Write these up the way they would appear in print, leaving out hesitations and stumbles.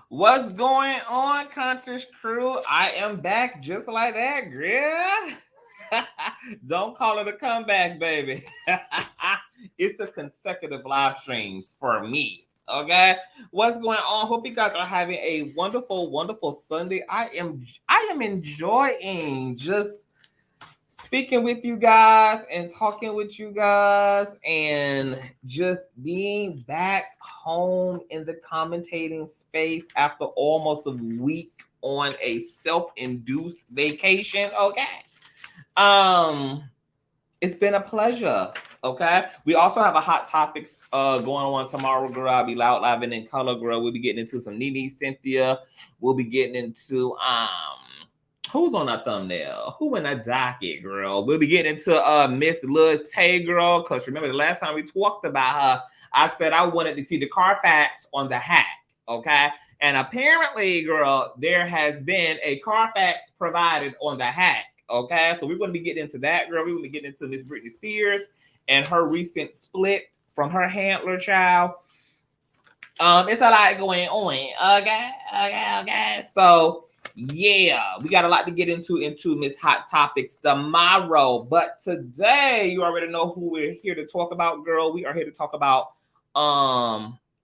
What's going on, Conscious Crew? I am back just like that, girl. Don't call it a comeback, baby. It's the consecutive live streams for me. Okay, what's going on? Hope you guys are having a wonderful, wonderful Sunday. I am enjoying just speaking with you guys and talking with you guys and just being back home in the commentating space after almost a week on a self-induced vacation. Okay. It's been a pleasure. Okay. We also have a hot topics going on tomorrow, girl. I'll be loud, live, and in color, girl. We'll be getting into some Nene Cynthia. We'll be getting into who's on our thumbnail? Who in the docket, girl? We'll be getting into Miss Lil Tay, girl. Cause remember the last time we talked about her, I said I wanted to see the Carfax on the hack. Okay. And apparently, girl, there has been a Carfax provided on the hack. Okay, so we're going to be getting into that, girl. We're going to be getting into Miss Britney Spears and her recent split from her handler, child. It's a lot going on. Okay. So yeah, we got a lot to get into Miss Hot Topics tomorrow. But today, you already know who we're here to talk about, girl. We are here to talk about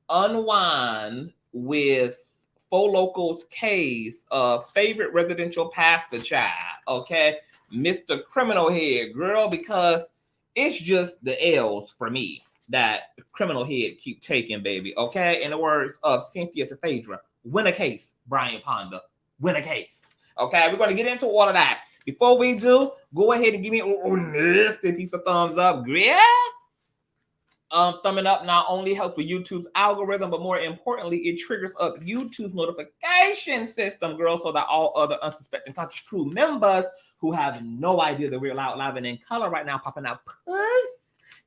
unwind with Four Locals case of favorite residential pastor child, okay? Mr. Criminal Head, girl, because it's just the L's for me that Criminal Head keep taking, baby, okay? In the words of Cynthia Tafadra, win a case, Brian Ponda, win a case, okay? We're going to get into all of that. Before we do, go ahead and give me a nasty piece of thumbs up, girl. Thumbing up not only helps with YouTube's algorithm, but more importantly, it triggers up YouTube's notification system, girl, so that all other unsuspecting Conscious Crew members who have no idea the real out live and in color right now popping out puss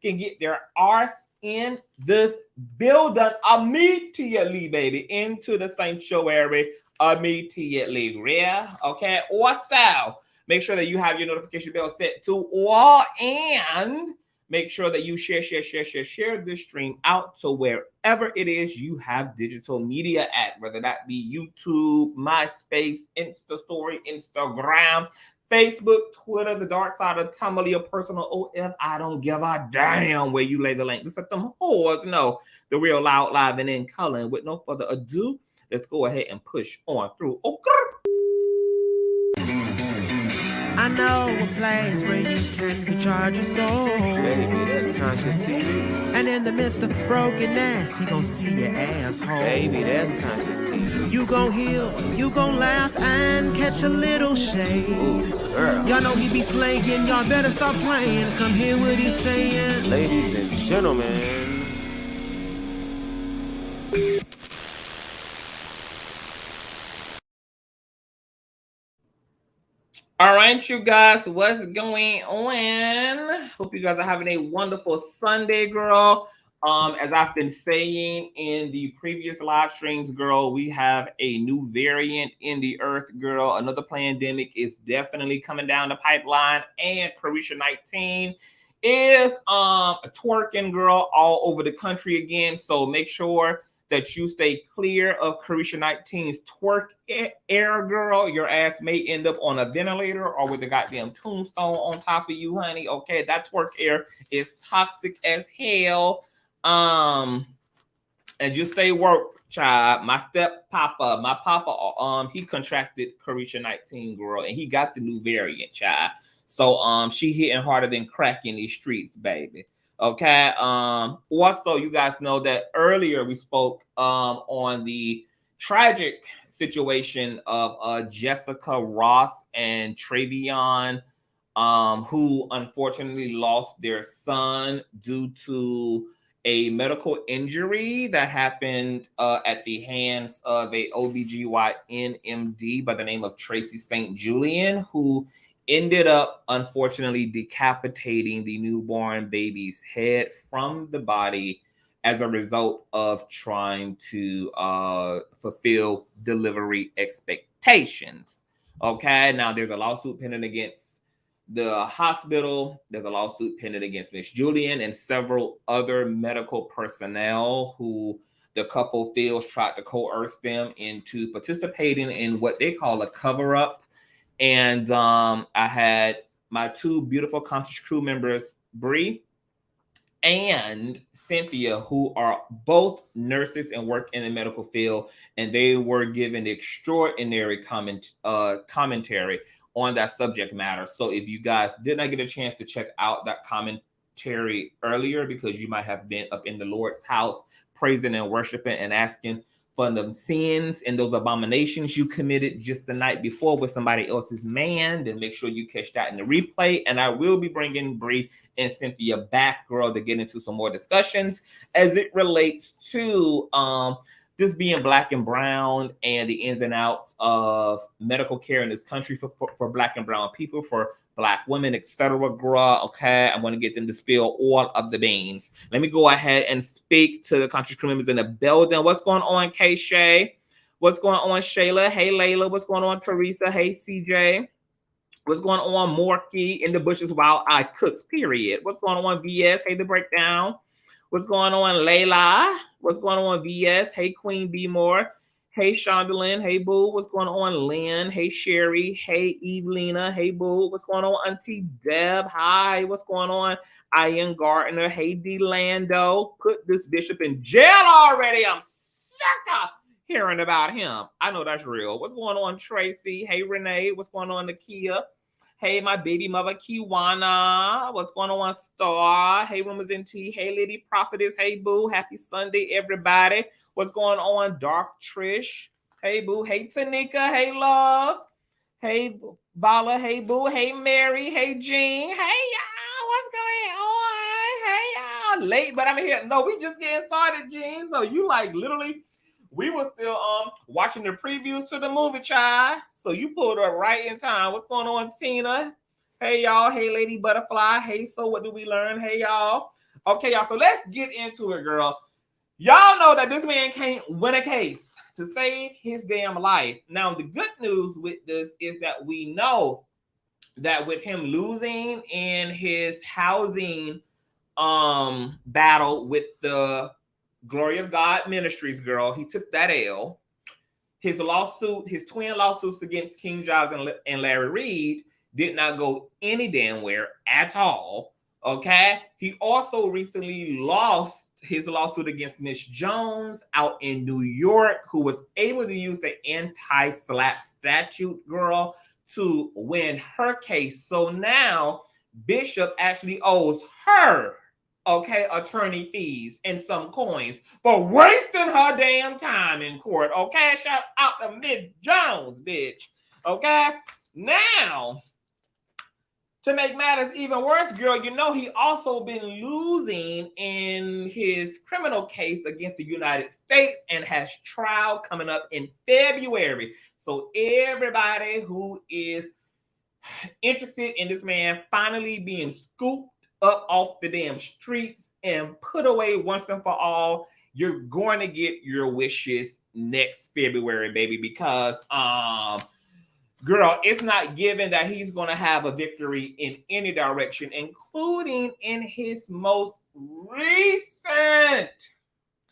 can get their arse in this building immediately, baby, into the sanctuary immediately, yeah? Okay, also, make sure that you have your notification bell set to all and make sure that you share this stream out to wherever it is you have digital media at, whether that be YouTube, MySpace, Insta Story, Instagram, Facebook, Twitter, the dark side of Tumblr, your personal OF. I don't give a damn where you lay the link. Just let them whores know the real loud, live, and in color. And with no further ado, let's go ahead and push on through. Okay. I know a place where you can recharge your soul. Baby, that's Consciouztv. And in the midst of brokenness, he gon' see your asshole. Baby, that's Consciouztv. You gon' heal, you gon' laugh and catch a little shade. Ooh, girl. Y'all know he be slaying, y'all better stop playing. Come hear what he's saying. Ladies and gentlemen. All right, you guys, what's going on? Hope you guys are having a wonderful Sunday, girl. As I've been saying in the previous live streams, girl, we have a new variant in the earth, girl. Another pandemic is definitely coming down the pipeline, and Carisha-19 is twerking, girl, all over the country again. So make sure that you stay clear of Carisha-19's twerk air, girl. Your ass may end up on a ventilator or with a goddamn tombstone on top of you, honey. Okay, that twerk air is toxic as hell. And just stay woke, child. My papa, he contracted Carisha-19, girl, and he got the new variant, child. So she hitting harder than crack in these streets, baby. Okay. Also, you guys know that earlier we spoke on the tragic situation of Jessica Ross and Travion, who unfortunately lost their son due to a medical injury that happened at the hands of a OBGYN MD by the name of Tracy St. Julian, who ended up unfortunately decapitating the newborn baby's head from the body as a result of trying to fulfill delivery expectations. Okay, now there's a lawsuit pending against the hospital. There's a lawsuit pending against Miss Julian and several other medical personnel who the couple feels tried to coerce them into participating in what they call a cover-up. And I had my two beautiful Conscious crew members, Bree and Cynthia, who are both nurses and work in the medical field, and they were given extraordinary commentary on that subject matter. So if you guys did not get a chance to check out that commentary earlier, because you might have been up in the Lord's house praising and worshiping and asking for the sins and those abominations you committed just the night before with somebody else's man, then make sure you catch that in the replay. And I will be bringing Bree and Cynthia back, girl, to get into some more discussions as it relates to just being Black and brown and the ins and outs of medical care in this country for Black and brown people, for Black women, etc. Girl, okay, I'm going to get them to spill all of the beans. Let me go ahead and speak to the Conscious crew members in the building. What's going on, K-Shay? What's going on, Shayla? Hey, Layla. What's going on, Teresa? Hey, CJ. What's going on, Morky in the bushes while I cooks, period. What's going on, VS? Hey, the breakdown. What's going on, Layla? What's going on, VS? Hey, Queen B More. Hey, Shondelyn. Hey, Boo. What's going on, Lynn? Hey, Sherry. Hey, Evelina. Hey, Boo. What's going on, Auntie Deb? Hi. What's going on, Ian Gardner? Hey, D Lando. Put this bishop in jail already. I'm sick of hearing about him. I know that's real. What's going on, Tracy? Hey, Renee. What's going on, Nakia? Hey, my baby mother, Kiwana. What's going on, Star? Hey, Rumors and Tea. Hey, Lady Prophetess. Hey, Boo. Happy Sunday, everybody. What's going on, Darth Trish? Hey, Boo. Hey, Tanika. Hey, Love. Hey, Vala. Hey, Boo. Hey, Mary. Hey, Jean. Hey, y'all. What's going on? Hey, y'all. Late, but I'm here. No, we just getting started, Jean. So you like literally... We were still watching the previews to the movie, child. So you pulled up right in time. What's going on, Tina? Hey, y'all. Hey, Lady Butterfly. Hey, so what do we learn? Hey, y'all. Okay, y'all. So let's get into it, girl. Y'all know that this man can't win a case to save his damn life. Now, the good news with this is that we know that with him losing in his housing battle with the Glory of God Ministries, girl, he took that L. His lawsuit, his twin lawsuits against King Giles and Larry Reed did not go any damn where at all. Okay. He also recently lost his lawsuit against Miss Jones out in New York, who was able to use the anti-slap statute, girl, to win her case. So now Bishop actually owes her, okay, attorney fees and some coins for wasting her damn time in court. Okay, shout out to Miss Jones, bitch. Okay, now to make matters even worse, girl, you know he also been losing in his criminal case against the United States and has trial coming up in February. So everybody who is interested in this man finally being scooped up off the damn streets and put away once and for all, you're going to get your wishes next February, baby, because girl, it's not given that he's going to have a victory in any direction, including in his most recent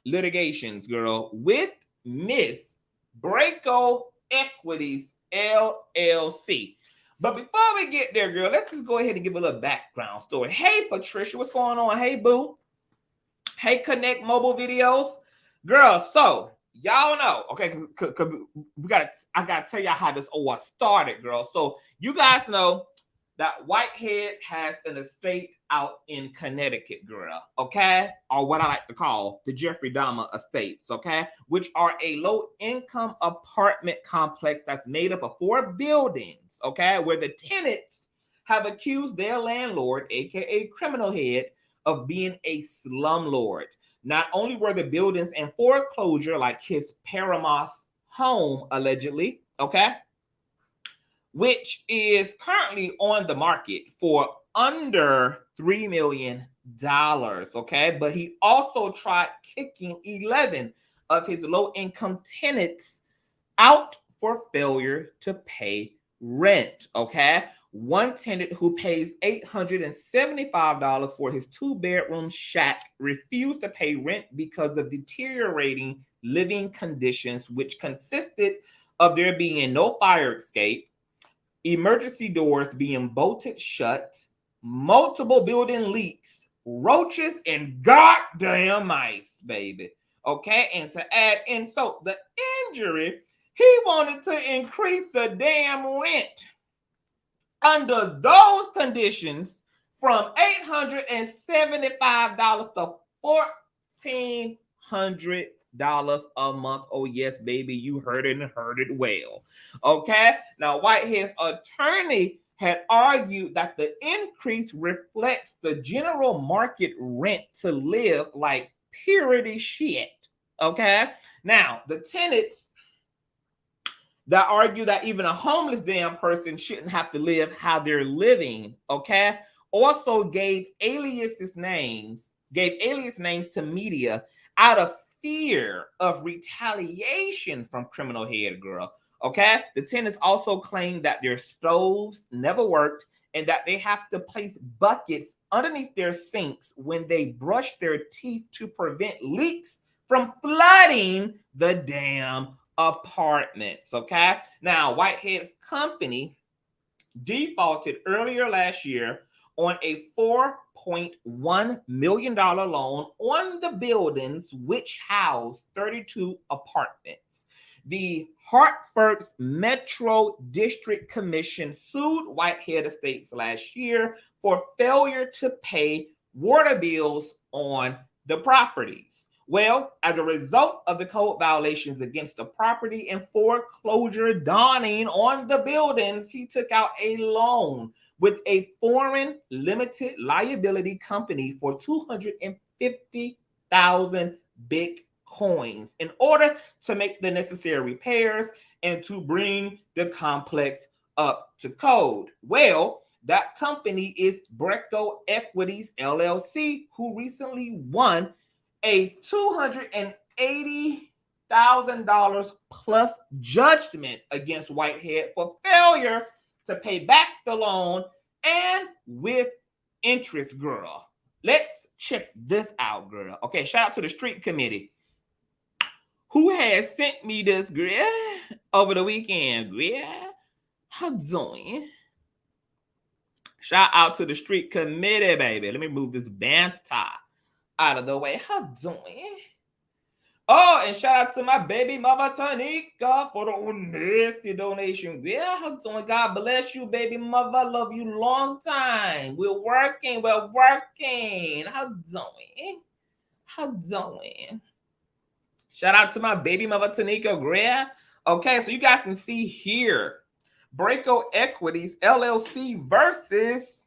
litigations, girl, with Miss Breco Equities LLC. But before we get there, girl, let's just go ahead and give a little background story. Hey, Patricia, what's going on? Hey, Boo. Hey, Connect Mobile Videos. Girl, so y'all know, okay, I gotta tell y'all how this all started, girl. So you guys know that Whitehead has an estate out in Connecticut, girl, okay? Or what I like to call the Jeffrey Dahmer estates, okay? Which are a low-income apartment complex that's made up of 4 buildings, okay? Where the tenants have accused their landlord, aka Criminal Head, of being a slumlord. Not only were the buildings in foreclosure, like his Paramus home, allegedly, okay? Which is currently on the market for under $3 million, okay? But he also tried kicking 11 of his low-income tenants out for failure to pay rent, okay? One tenant who pays $875 for his 2-bedroom shack refused to pay rent because of deteriorating living conditions, which consisted of there being no fire escape, emergency doors being bolted shut, multiple building leaks, roaches, and goddamn mice, baby. Okay, and to add insult the injury, he wanted to increase the damn rent under those conditions from $875 to $1,400 a month. Oh, yes, baby, you heard it and heard it well. Okay, now Whitehead's attorney had argued that the increase reflects the general market rent to live like purity shit. Okay, now the tenants that argue that even a homeless damn person shouldn't have to live how they're living, okay, also gave alias names to media out of fear of retaliation from criminal head girl, okay? The tenants also claim that their stoves never worked and that they have to place buckets underneath their sinks when they brush their teeth to prevent leaks from flooding the damn apartments, okay? Now, Whitehead's company defaulted earlier last year on a $4.1 million loan on the buildings which house 32 apartments. The Hartford's Metro District Commission sued Whitehead Estates last year for failure to pay water bills on the properties. Well, as a result of the code violations against the property and foreclosure dawning on the buildings, he took out a loan with a foreign limited liability company for 250,000 Bitcoins in order to make the necessary repairs and to bring the complex up to code. Well, that company is Breco Equities LLC, who recently won a $280,000 plus judgment against Whitehead for failure to pay back the loan and with interest, girl. Let's check this out, girl. Okay, shout out to the street committee who has sent me this, girl, over the weekend, girl. How doing? Shout out to the street committee, baby. Let me move this banter out of the way. How doing? Oh, and shout out to my baby mother Tanika for the nasty donation. Yeah, how doing? God bless you, baby mother. Love you long time. We're working. How doing? How doing? Shout out to my baby mother Tanika Greer. Okay, so you guys can see here, Breco Equities LLC versus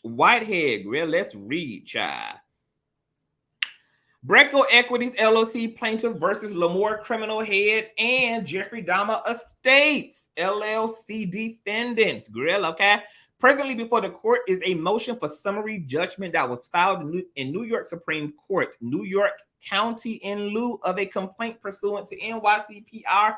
Whitehead. Greer. Let's read, child. Breco Equities LLC plaintiff versus Lamor criminal head and Jeffrey Dahmer Estates LLC defendants. Grill, okay? Presently before the court is a motion for summary judgment that was filed in New York Supreme Court, New York County, in lieu of a complaint pursuant to NYCPR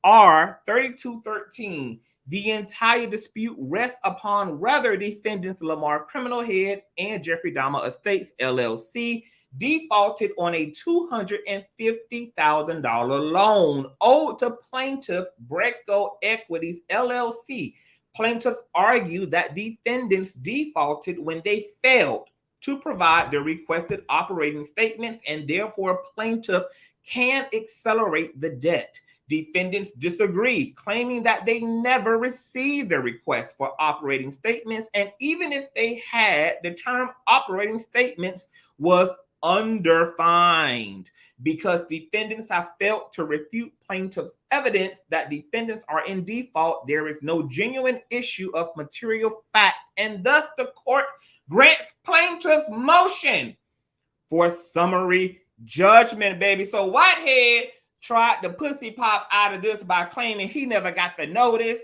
R 3213. The entire dispute rests upon whether defendants Lamar criminal head and Jeffrey Dahmer Estates LLC defaulted on a $250,000 loan owed to plaintiff Breco Equities LLC. Plaintiffs argue that defendants defaulted when they failed to provide the requested operating statements, and therefore plaintiff can accelerate the debt. Defendants disagree, claiming that they never received the request for operating statements, and even if they had, the term operating statements was underfined. Because defendants have failed to refute plaintiffs' evidence that defendants are in default, there is no genuine issue of material fact, and thus the court grants plaintiffs' motion for summary judgment, baby. So Whitehead tried to pussy pop out of this by claiming he never got the notice,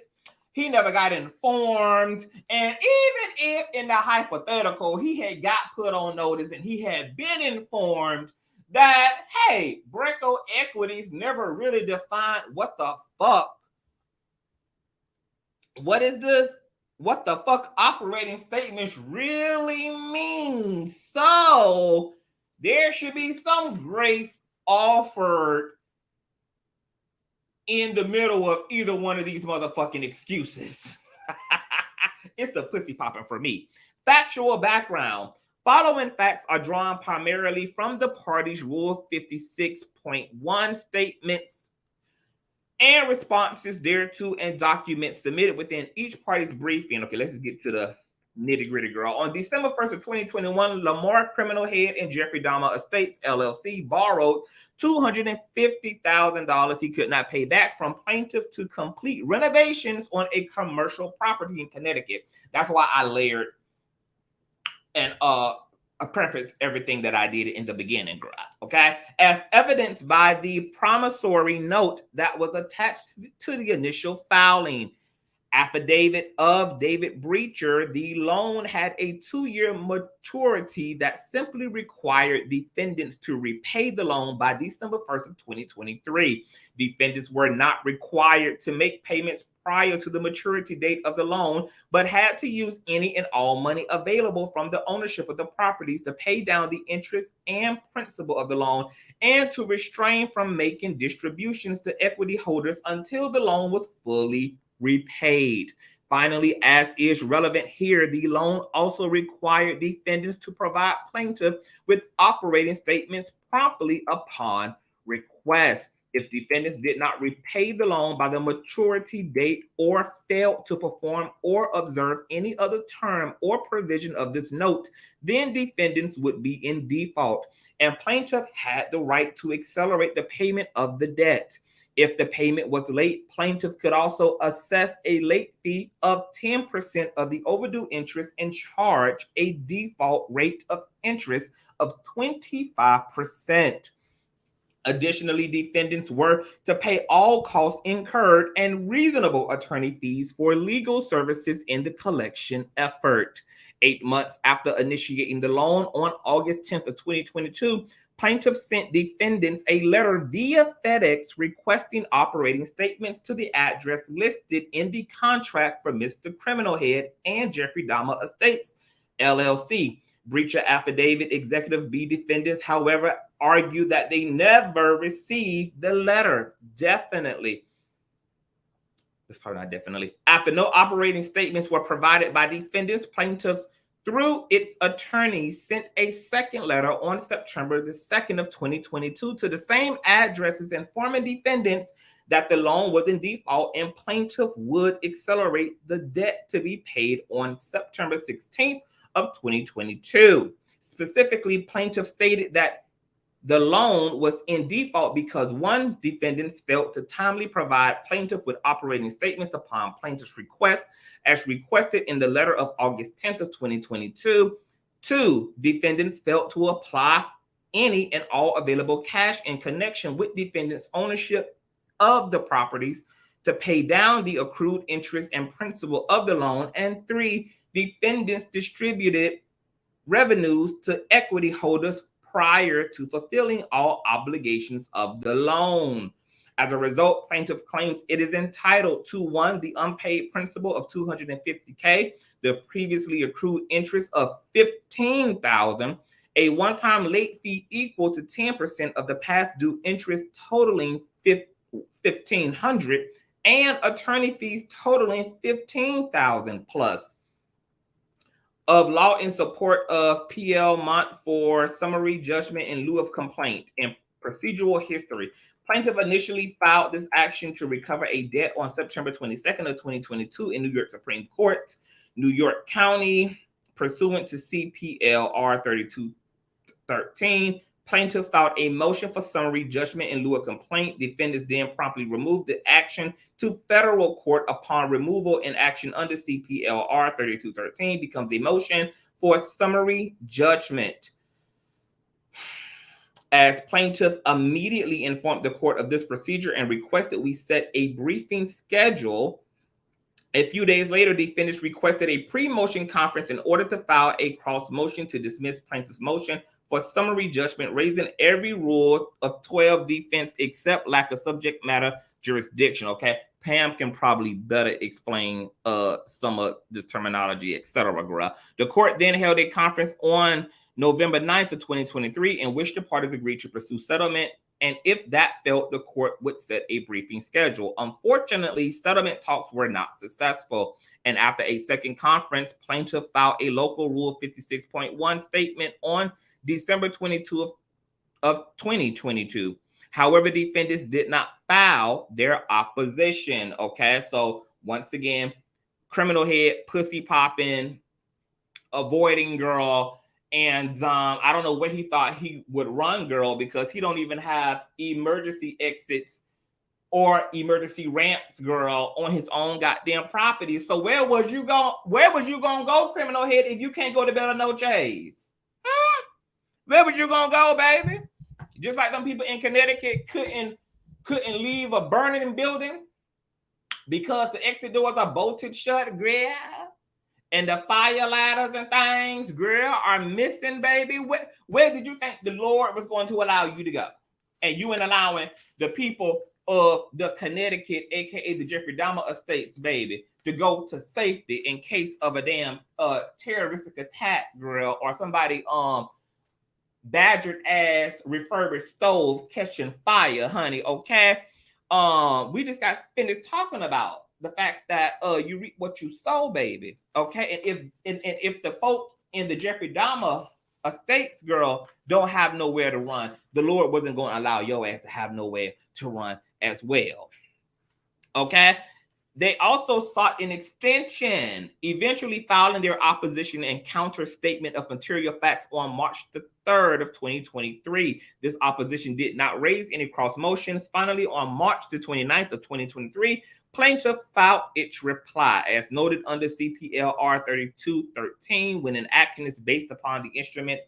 he never got informed, and even if in the hypothetical he had got put on notice and he had been informed that, hey, Breco Equities never really defined what the fuck. What is this? what the fuck operating statements really mean. So there should be some grace offered in the middle of either one of these motherfucking excuses. It's the pussy popping for me. Factual background. Following facts are drawn primarily from the party's Rule 56.1 statements and responses thereto and documents submitted within each party's briefing. Okay, let's just get to the nitty-gritty, girl. On December 1st of 2021, Lamor Criminal Head and Jeffrey Dahmer Estates, LLC, borrowed $250,000 he could not pay back from plaintiff to complete renovations on a commercial property in Connecticut. That's why I layered and I preface everything that I did in the beginning, girl. Okay, as evidenced by the promissory note that was attached to the initial filing. Affidavit of David Breacher, the loan had a 2-year maturity that simply required defendants to repay the loan by December 1st of 2023. Defendants were not required to make payments prior to the maturity date of the loan, but had to use any and all money available from the ownership of the properties to pay down the interest and principal of the loan and to refrain from making distributions to equity holders until the loan was fully repaid. Finally, as is relevant here, the loan also required defendants to provide plaintiff with operating statements promptly upon request. If defendants did not repay the loan by the maturity date or failed to perform or observe any other term or provision of this note, then defendants would be in default, and plaintiff had the right to accelerate the payment of the debt. If the payment was late, plaintiff could also assess a late fee of 10% of the overdue interest and charge a default rate of interest of 25%. Additionally, defendants were to pay all costs incurred and reasonable attorney fees for legal services in the collection effort. 8 months after initiating the loan on August 10th of 2022, plaintiff sent defendants a letter via FedEx requesting operating statements to the address listed in the contract for Mr. Criminal Head and Jeffrey Dahmer Estates, LLC. Breacher affidavit executive B defendants, however, argue that they never received the letter. Definitely. It's probably not definitely. After no operating statements were provided by defendants, plaintiffs through its attorneys sent a second letter on September the 2nd of 2022 to the same addresses informing defendants that the loan was in default and plaintiff would accelerate the debt to be paid on September 16th of 2022. Specifically, plaintiff stated that the loan was in default because one, defendants failed to timely provide plaintiff with operating statements upon plaintiff's request as requested in the letter of August 10th of 2022. 2, defendants failed to apply any and all available cash in connection with defendants' ownership of the properties to pay down the accrued interest and principal of the loan. And 3, defendants distributed revenues to equity holders prior to fulfilling all obligations of the loan. As a result, plaintiff claims it is entitled to 1, the unpaid principal of $250K, the previously accrued interest of $15,000, a one-time late fee equal to 10% of the past due interest totaling $1,500, and attorney fees totaling $15,000 plus. Of law in support of Belmonte for summary judgment in lieu of complaint. And procedural history. Plaintiff initially filed this action to recover a debt on September 22nd of 2022 in New York Supreme Court, New York County, pursuant to CPLR 3213. Plaintiff filed a motion for summary judgment in lieu of complaint. Defendants then promptly removed the action to federal court. Upon removal, and action under CPLR 3213 becomes a motion for summary judgment. As plaintiff immediately informed the court of this procedure and requested we set a briefing schedule, a few days later, defendants requested a pre-motion conference in order to file a cross motion to dismiss plaintiff's motion for summary judgment, raising every rule of 12 defense except lack of subject matter jurisdiction. Okay, Pam can probably better explain some of this terminology, etc. The court then held a conference on November 9th of 2023 in which the parties agreed to pursue settlement, and if that failed, the court would set a briefing schedule. Unfortunately, settlement talks were not successful, and after a second conference, plaintiff filed a local rule 56.1 statement on December 22 of 2022. However, defendants did not file their opposition. Okay, so once again, criminal head, pussy popping, avoiding girl. And I don't know where he thought he would run, girl, because he don't even have emergency exits or emergency ramps, girl, on his own goddamn property. So where was you going? Where was you gonna go, criminal head, if you can't go to Belmonte? Where was you gonna go, baby? Just like them people in Connecticut couldn't leave a burning building because the exit doors are bolted shut, girl. And the fire ladders and things, girl, are missing, baby. Where did you think the Lord was going to allow you to go? And you ain't allowing the people of the Connecticut, aka the Jeffrey Dahmer estates, baby, to go to safety in case of a damn terroristic attack, girl, or somebody badgered ass refurbished stove catching fire, honey. Okay. We just got finished talking about the fact that you reap what you sow, baby. Okay, and if the folk in the Jeffrey Dahmer estates, girl, don't have nowhere to run, the Lord wasn't going to allow your ass to have nowhere to run as well. Okay. They also sought an extension, eventually filing their opposition and counter statement of material facts on March the 3rd of 2023. This opposition did not raise any cross motions. Finally, on March the 29th of 2023, plaintiff filed its reply. As noted under CPLR 3213, when an action is based upon the instrument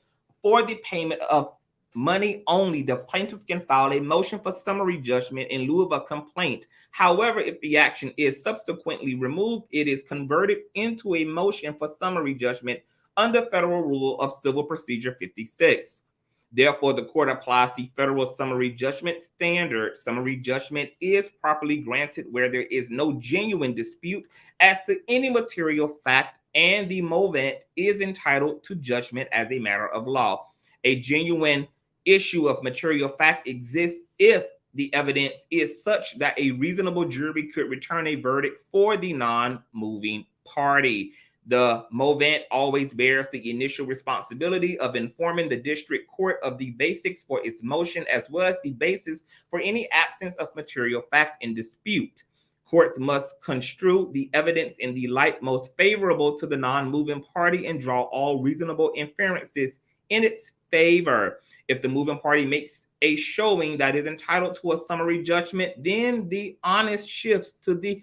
for the payment of money only, the plaintiff can file a motion for summary judgment in lieu of a complaint. However, if the action is subsequently removed, it is converted into a motion for summary judgment under Federal Rule of Civil Procedure 56. Therefore, the court applies the federal summary judgment standard. Summary judgment is properly granted where there is no genuine dispute as to any material fact, and the movant is entitled to judgment as a matter of law. A genuine issue of material fact exists if the evidence is such that a reasonable jury could return a verdict for the non-moving party. The movant always bears the initial responsibility of informing the district court of the basics for its motion, as well as the basis for any absence of material fact in dispute. Courts must construe the evidence in the light most favorable to the non-moving party and draw all reasonable inferences in its favor. If the moving party makes a showing that is entitled to a summary judgment, then the onus shifts to the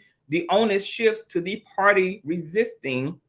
party resisting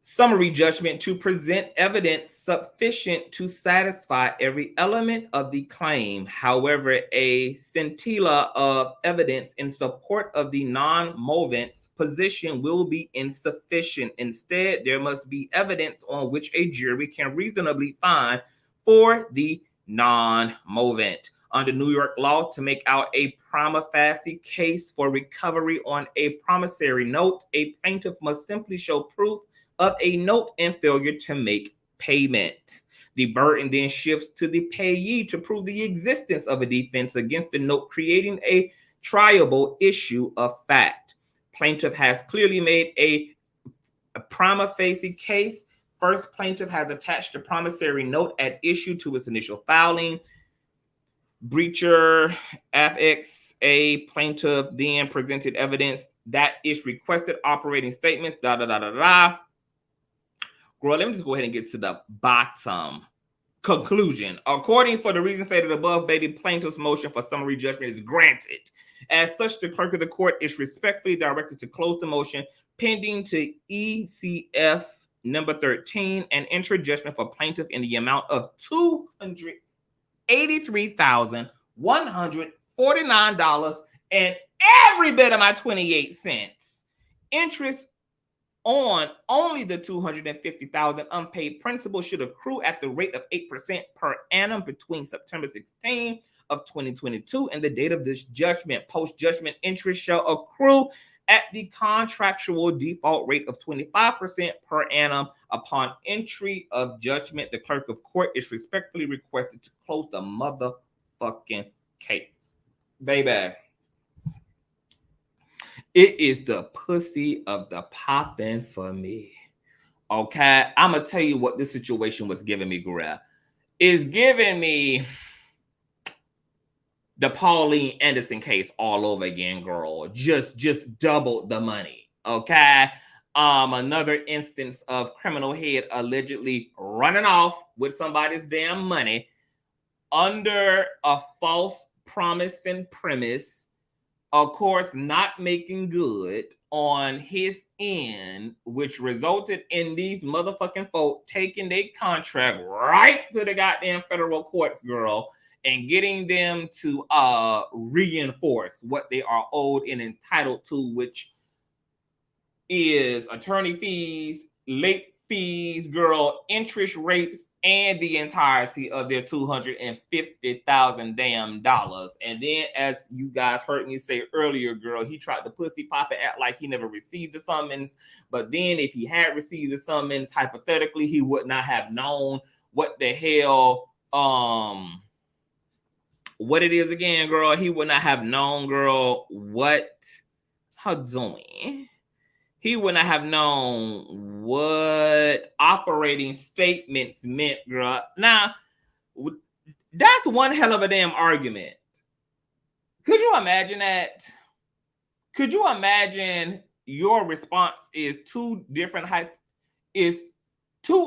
summary judgment to present evidence sufficient to satisfy every element of the claim. However, a scintilla of evidence in support of the non-movant's position will be insufficient. Instead, there must be evidence on which a jury can reasonably find for the non-movant. Under New York law, to make out a prima facie case for recovery on a promissory note, a plaintiff must simply show proof of a note and failure to make payment. The burden then shifts to the payee to prove the existence of a defense against the note, creating a triable issue of fact. Plaintiff has clearly made a prima facie case. First, plaintiff has attached a promissory note at issue to its initial filing. Breacher FXA plaintiff then presented evidence that is requested operating statements, Girl, let me just go ahead and get to the bottom conclusion. According for the reason stated above, baby, plaintiff's motion for summary judgment is granted. As such, the clerk of the court is respectfully directed to close the motion pending to ECF number 13 and enter judgment for plaintiff in the amount of $283,149 and every bit of my 28 cents. Interest on only the $250,000 unpaid principal should accrue at the rate of 8% per annum between September 16 of 2022 and the date of this judgment. Post-judgment interest shall accrue at the contractual default rate of 25% per annum upon entry of judgment. The clerk of court is respectfully requested to close the motherfucking case. Baby, it is the pussy of the popping for me. Okay, I'm gonna tell you what this situation was giving me, girl. It's giving me the Pauline Anderson case all over again, girl. Just doubled the money. Okay. Another instance of criminal head allegedly running off with somebody's damn money under a false promise and premise, of course, not making good on his end, which resulted in these motherfucking folk taking their contract right to the goddamn federal courts, girl, and getting them to reinforce what they are owed and entitled to, which is attorney fees, late fees, girl, interest rates, and the entirety of their $250,000 damn dollars. And then, as you guys heard me say earlier, girl, he tried to pussy pop and act like he never received the summons. But then, if he had received the summons, hypothetically, he would not have known what the hell what it is again, girl. He would not have known, girl, what how doing. He would not have known what operating statements meant, girl. Now, that's one hell of a damn argument. Could you imagine that? Could you imagine your response is two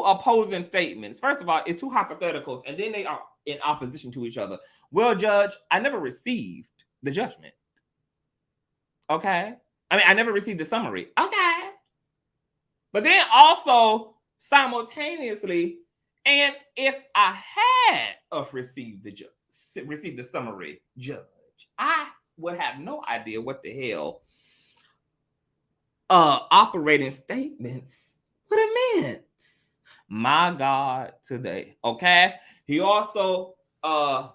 opposing statements? First of all, it's two hypotheticals, and then they are in opposition to each other. Well, Judge, I never received the judgment. Okay. I mean, I never received the summary. Okay. But then also simultaneously, and if I had received the summary, Judge, I would have no idea what the hell operating statements would have meant. My God, today. Okay. He also filed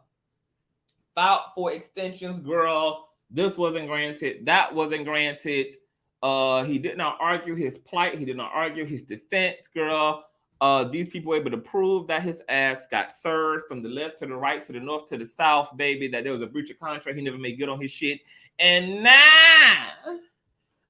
for extensions, girl. This wasn't granted. That wasn't granted. He did not argue his plight. He did not argue his defense, girl. These people were able to prove that his ass got served from the left to the right, to the north, to the south, baby, that there was a breach of contract. He never made good on his shit. And now,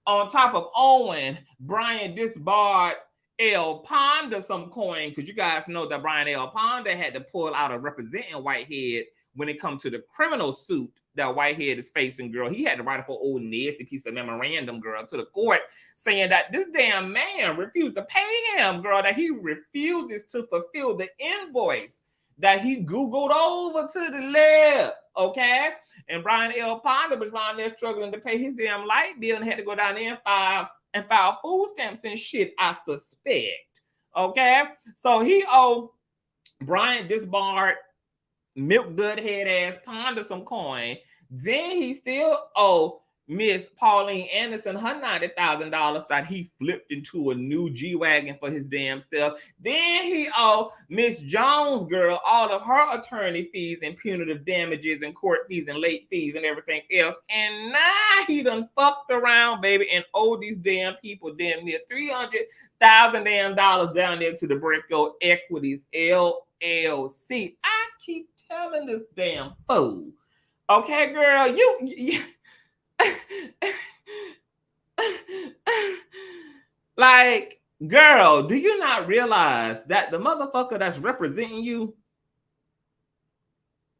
on top of Owen, Brian disbarred L. Ponda some coin, because you guys know that Brian L. Ponda had to pull out a representing Whitehead when it comes to the criminal suit that Whitehead is facing, girl. He had to write up an old nasty piece of memorandum, girl, to the court saying that this damn man refused to pay him, girl, that he refuses to fulfill the invoice that he Googled over to the left, okay? And Brian L. Ponda was lying there struggling to pay his damn light bill and had to go down there and file food stamps and shit, I suspect, okay? So he owed Brian disbarred milk dud head ass Ponda some coin. Then he still owe Miss Pauline Anderson her $90,000 that he flipped into a new G-Wagon for his damn self. Then he owe Miss Jones, girl, all of her attorney fees and punitive damages and court fees and late fees and everything else. And now he done fucked around, baby, and owe these damn people damn near $300,000 damn dollars down there to the Breco Equities LLC. I keep telling this damn fool, okay, girl, you like, girl, do you not realize that the motherfucker that's representing you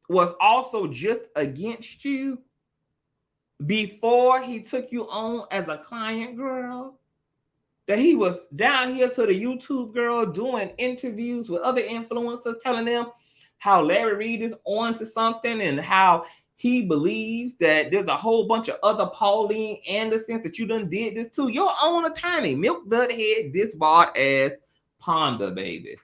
was also just against you before he took you on as a client, girl? That he was down here to the YouTube, girl, doing interviews with other influencers, telling them how Larry Reid is on to something and how he believes that there's a whole bunch of other Pauline Andersons that you done did this to. Your own attorney, Milk Dud Head, disbarred ass Ponda, baby.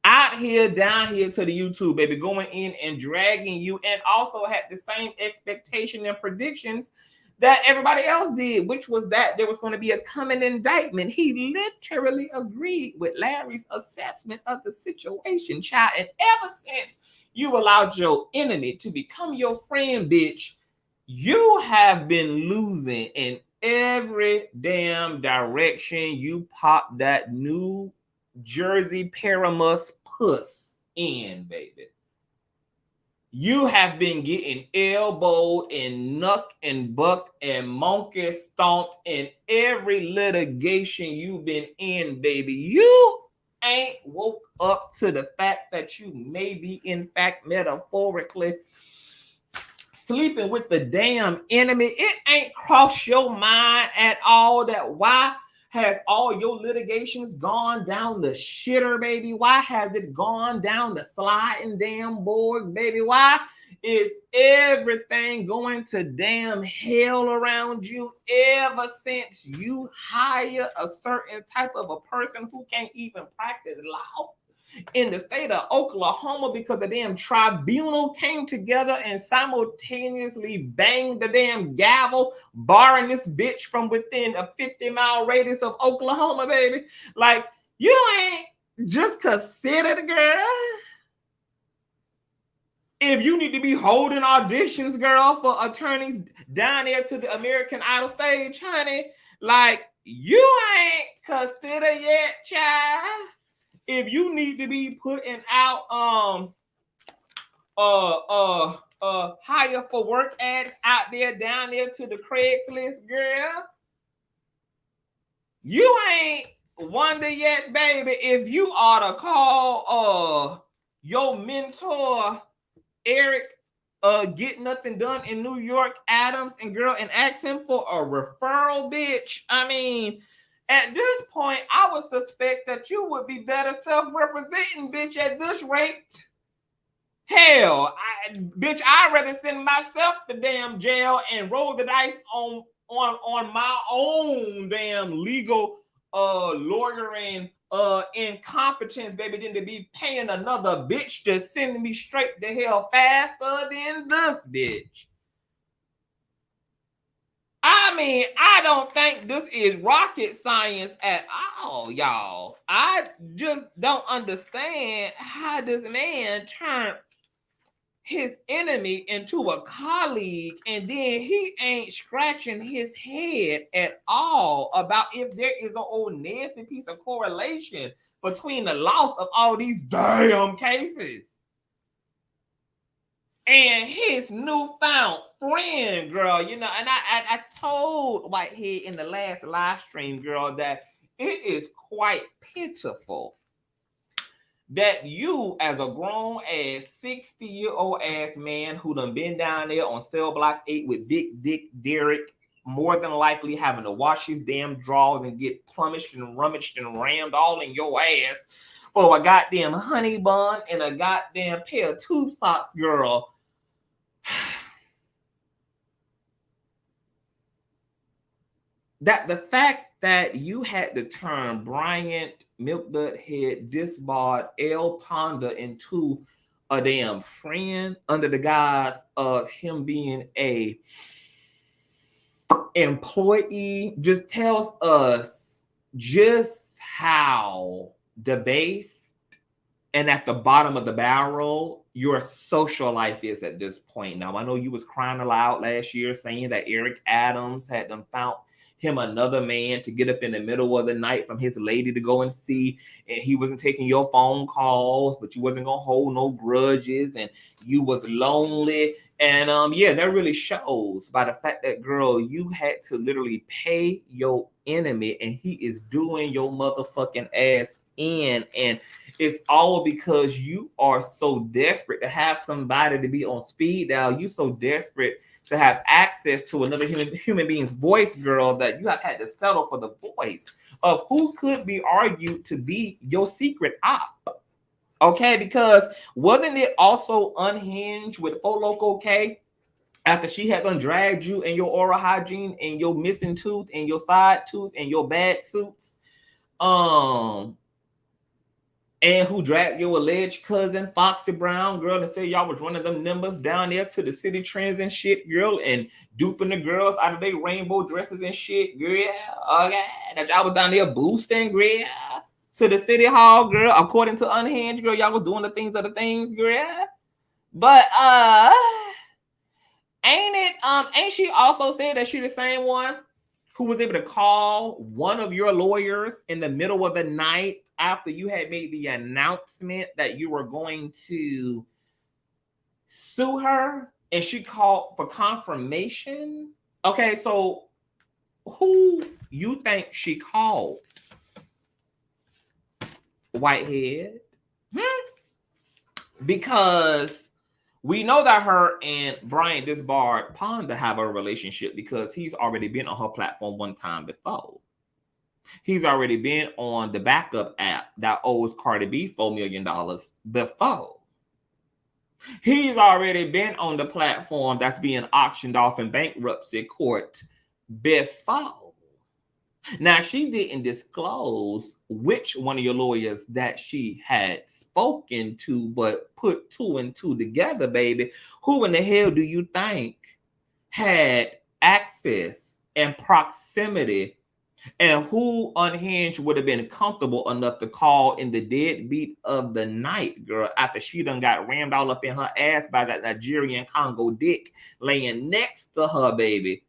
Out here, down here to the YouTube, baby, going in and dragging you, and also had the same expectation and predictions that everybody else did, which was that there was going to be a coming indictment. He literally agreed with Larry's assessment of the situation, child. And ever since you allowed your enemy to become your friend, bitch, you have been losing in every damn direction. You pop that New Jersey Paramus puss in, baby. You have been getting elbowed and knucked and bucked and monkey stomped in every litigation you've been in, baby. You ain't woke up to the fact that you may be, in fact, metaphorically sleeping with the damn enemy. It ain't crossed your mind at all that why has all your litigations gone down the shitter, baby? Why has it gone down the sliding damn board, baby? Why is everything going to damn hell around you ever since you hire a certain type of a person who can't even practice law in the state of Oklahoma because the damn tribunal came together and simultaneously banged the damn gavel, barring this bitch from within a 50-mile radius of Oklahoma, baby? Like, you ain't just considered, girl. If you need to be holding auditions, girl, for attorneys down there to the American Idol stage, honey, like, you ain't considered yet, child. If you need to be putting out hire for work ads out there down there to the Craigslist, girl, you ain't wonder yet, baby, if you ought to call your mentor Eric Get Nothing Done in New York Adams and girl and ask him for a referral, bitch. I mean, at this point, I would suspect that you would be better self-representing, bitch, at this rate. Hell, bitch, I'd rather send myself to damn jail and roll the dice on my own damn legal lawyering incompetence, baby, than to be paying another bitch to send me straight to hell faster than this bitch. I mean, I don't think this is rocket science at all, y'all. I just don't understand how this man turned his enemy into a colleague, and then he ain't scratching his head at all about if there is an old nasty piece of correlation between the loss of all these damn cases and his newfound friend, girl. You know, and I told Whitehead in the last live stream, girl, that it is quite pitiful that you, as a grown ass 60-year-old ass man who done been down there on cell block 8 with Big Dick Derek, more than likely having to wash his damn drawers and get plumaged and rummaged and rammed all in your ass for a goddamn honey bun and a goddamn pair of tube socks, girl. That the fact that you had to turn Bryant, Milk Dud Head, Disbard, L Ponder into a damn friend under the guise of him being a employee just tells us just how debased and at the bottom of the barrel your social life is at this point. Now, I know you was crying aloud last year saying that Eric Adams had done found him another man to get up in the middle of the night from his lady to go and see, and he wasn't taking your phone calls, but you wasn't gonna hold no grudges, and you was lonely. And yeah, that really shows by the fact that, girl, you had to literally pay your enemy, and he is doing your motherfucking ass in. And it's all because you are so desperate to have somebody to be on speed dial. You so desperate to have access to another human being's voice, girl, that you have had to settle for the voice of who could be argued to be your secret op. Okay, because wasn't it also unhinged with Loco K after she had done dragged you and your oral hygiene and your missing tooth and your side tooth and your bad suits? And and who dragged your alleged cousin Foxy Brown, girl, and said y'all was running them numbers down there to the city trends and shit, girl, and duping the girls out of their rainbow dresses and shit, girl. Okay, that y'all was down there boosting, girl, to the city hall, girl. According to Unhinged, girl, y'all was doing the things, girl. But ain't she also said that she the same one who was able to call one of your lawyers in the middle of the night after you had made the announcement that you were going to sue her, and she called for confirmation? Okay, so who you think she called? Whitehead? Because we know that her and Brian disbarred Pond to have a relationship because he's already been on her platform one time before. He's already been on the backup app that owes Cardi B $4 million before. He's already been on the platform that's being auctioned off in bankruptcy court before. Now, she didn't disclose which one of your lawyers that she had spoken to, but put two and two together, baby. Who in the hell do you think had access and proximity, and who Unhinged would have been comfortable enough to call in the deadbeat of the night, girl, after she done got rammed all up in her ass by that Nigerian Congo dick laying next to her, baby?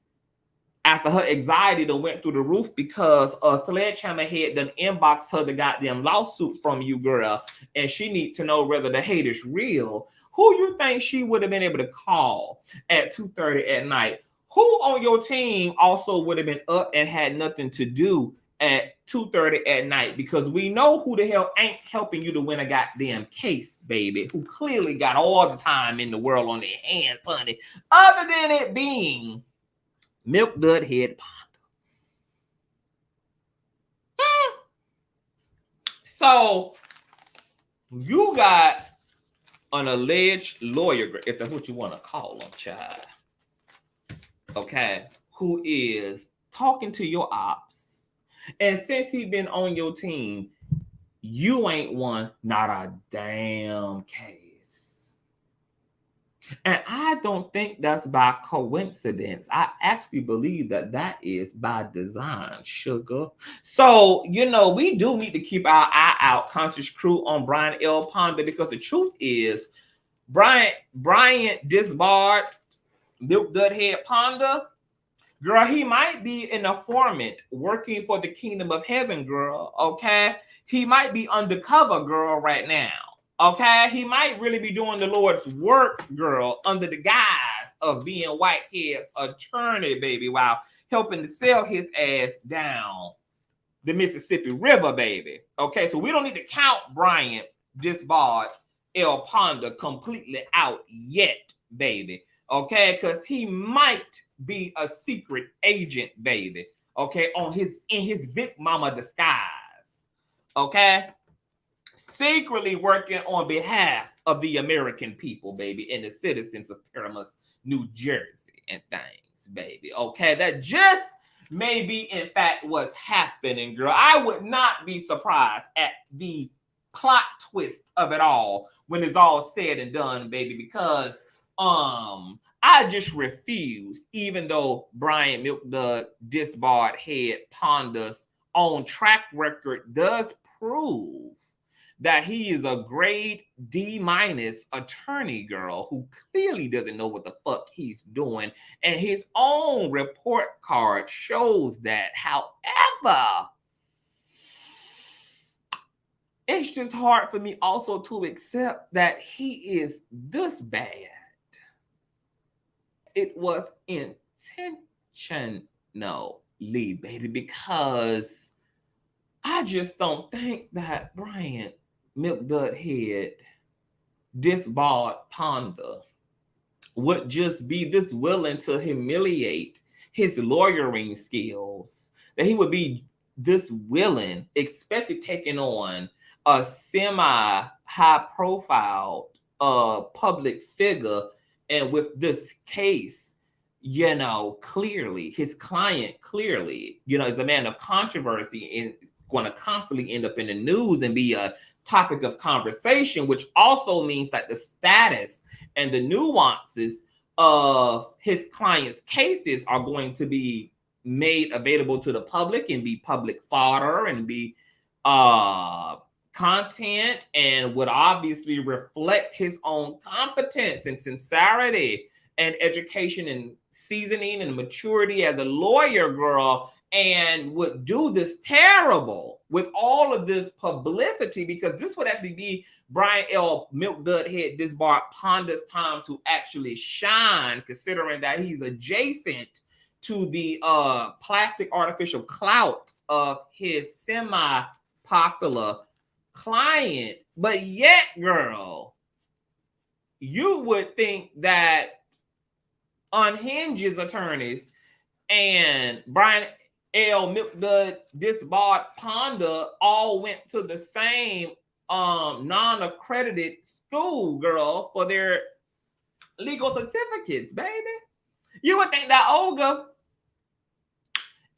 After her anxiety done went through the roof because a sledgehammer head done inboxed her the goddamn lawsuit from you, girl, and she need to know whether the hate is real. Who you think she would have been able to call at 2:30 at night? Who on your team also would have been up and had nothing to do at 2:30 at night? Because we know who the hell ain't helping you to win a goddamn case, baby, who clearly got all the time in the world on their hands, honey, other than it being Milk Dud Head Ponder. So you got an alleged lawyer, if that's what you want to call him, child, okay, who is talking to your ops. And since he's been on your team, you ain't won not a damn case. And I don't think that's by coincidence. I actually believe that that is by design, sugar. So, you know, we do need to keep our eye out, Conscious Crew, on Brian L. Ponder, because the truth is, Brian disbarred Milk Dud Head Ponder. Girl, he might be an informant working for the kingdom of heaven, girl, okay? He might be undercover, girl, right now. Okay, he might really be doing the Lord's work, girl, under the guise of being Whitehead's attorney, baby, while helping to sell his ass down the Mississippi River, baby. Okay, so we don't need to count Brian disbarred L. Ponder completely out yet, baby. Okay, because he might be a secret agent, baby. Okay, in his big mama disguise. Okay. Secretly working on behalf of the American people, baby, and the citizens of Paramus, New Jersey, and things, baby. Okay, that just may be, in fact, what's happening, girl. I would not be surprised at the plot twist of it all when it's all said and done, baby, because I just refuse, even though Brian Milk Dud disbarred Head Ponder's own track record does prove that he is a grade D- attorney, girl, who clearly doesn't know what the fuck he's doing. And his own report card shows that. However, it's just hard for me also to accept that he is this bad. It was intentionally, baby, because I just don't think that Brian Milk Dud Head disbarred Ponder would just be this willing to humiliate his lawyering skills, that he would be this willing, especially taking on a semi-high profile public figure, and with this case, you know, clearly his client clearly, you know, is a man of controversy and going to constantly end up in the news and be a topic of conversation, which also means that the status and the nuances of his client's cases are going to be made available to the public and be public fodder and be content, and would obviously reflect his own competence and sincerity and education and seasoning and maturity as a lawyer, girl, and would do this terrible with all of this publicity, because this would actually be Brian L. Milk Dud Head Disbarred Ponda's time to actually shine, considering that he's adjacent to the plastic artificial clout of his semi-popular client. But yet, girl, you would think that Unhinged's attorneys and Brian L. Milk Dud Disbarred Ponda all went to the same non-accredited school, girl, for their legal certificates, baby. You would think that Olga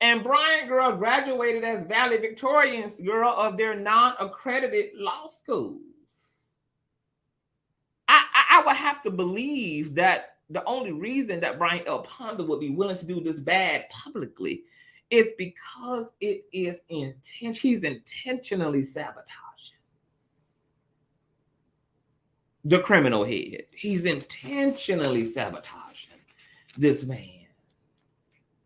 and Brian, girl, graduated as valedictorians, girl, of their non-accredited law schools. I would have to believe that the only reason that Brian L. Ponda would be willing to do this bad publicly is because it is he's intentionally sabotaging the criminal head. He's intentionally sabotaging this man.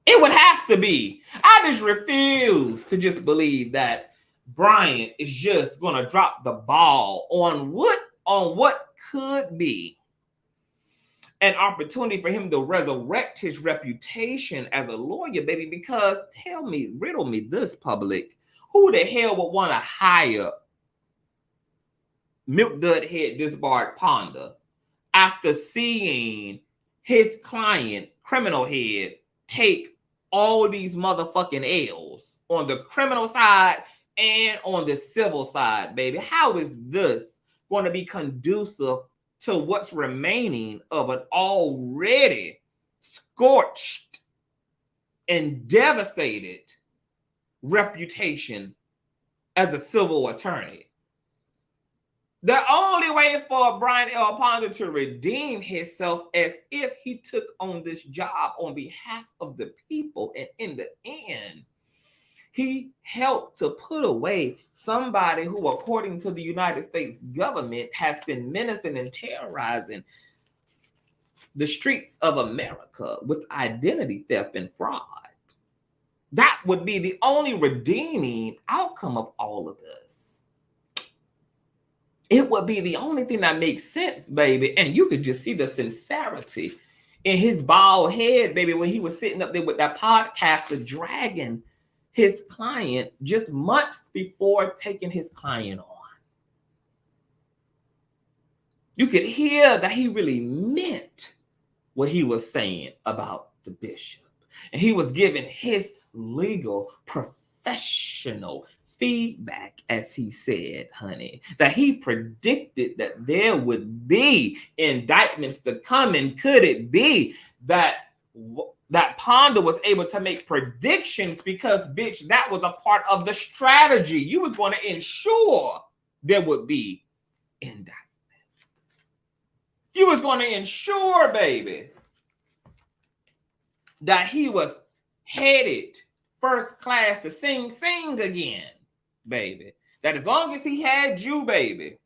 It would have to be. I just refuse to just believe that Brian is just going to drop the ball on what could be an opportunity for him to resurrect his reputation as a lawyer, baby. Because riddle me this, public. Who the hell would want to hire Milk Dud Head Disbarred Ponda after seeing his client, criminal head, take all these motherfucking L's on the criminal side and on the civil side, baby? How is this going to be conducive to what's remaining of an already scorched and devastated reputation as a civil attorney? The only way for Brian L. Ponda to redeem himself as if he took on this job on behalf of the people, and in the end, he helped to put away somebody who, according to the United States government, has been menacing and terrorizing the streets of America with identity theft and fraud. That would be the only redeeming outcome of all of this. It would be the only thing that makes sense, baby. And you could just see the sincerity in his bald head, baby, when he was sitting up there with that podcaster dragging his client just months before taking his client on. You could hear that he really meant what he was saying about the bishop. And he was giving his legal professional feedback, as he said, honey, that he predicted that there would be indictments to come. And could it be that Ponda was able to make predictions because, bitch, that was a part of the strategy. You was going to ensure there would be indictments. You was going to ensure, baby, that he was headed first class to sing again, baby. That as long as he had you, baby,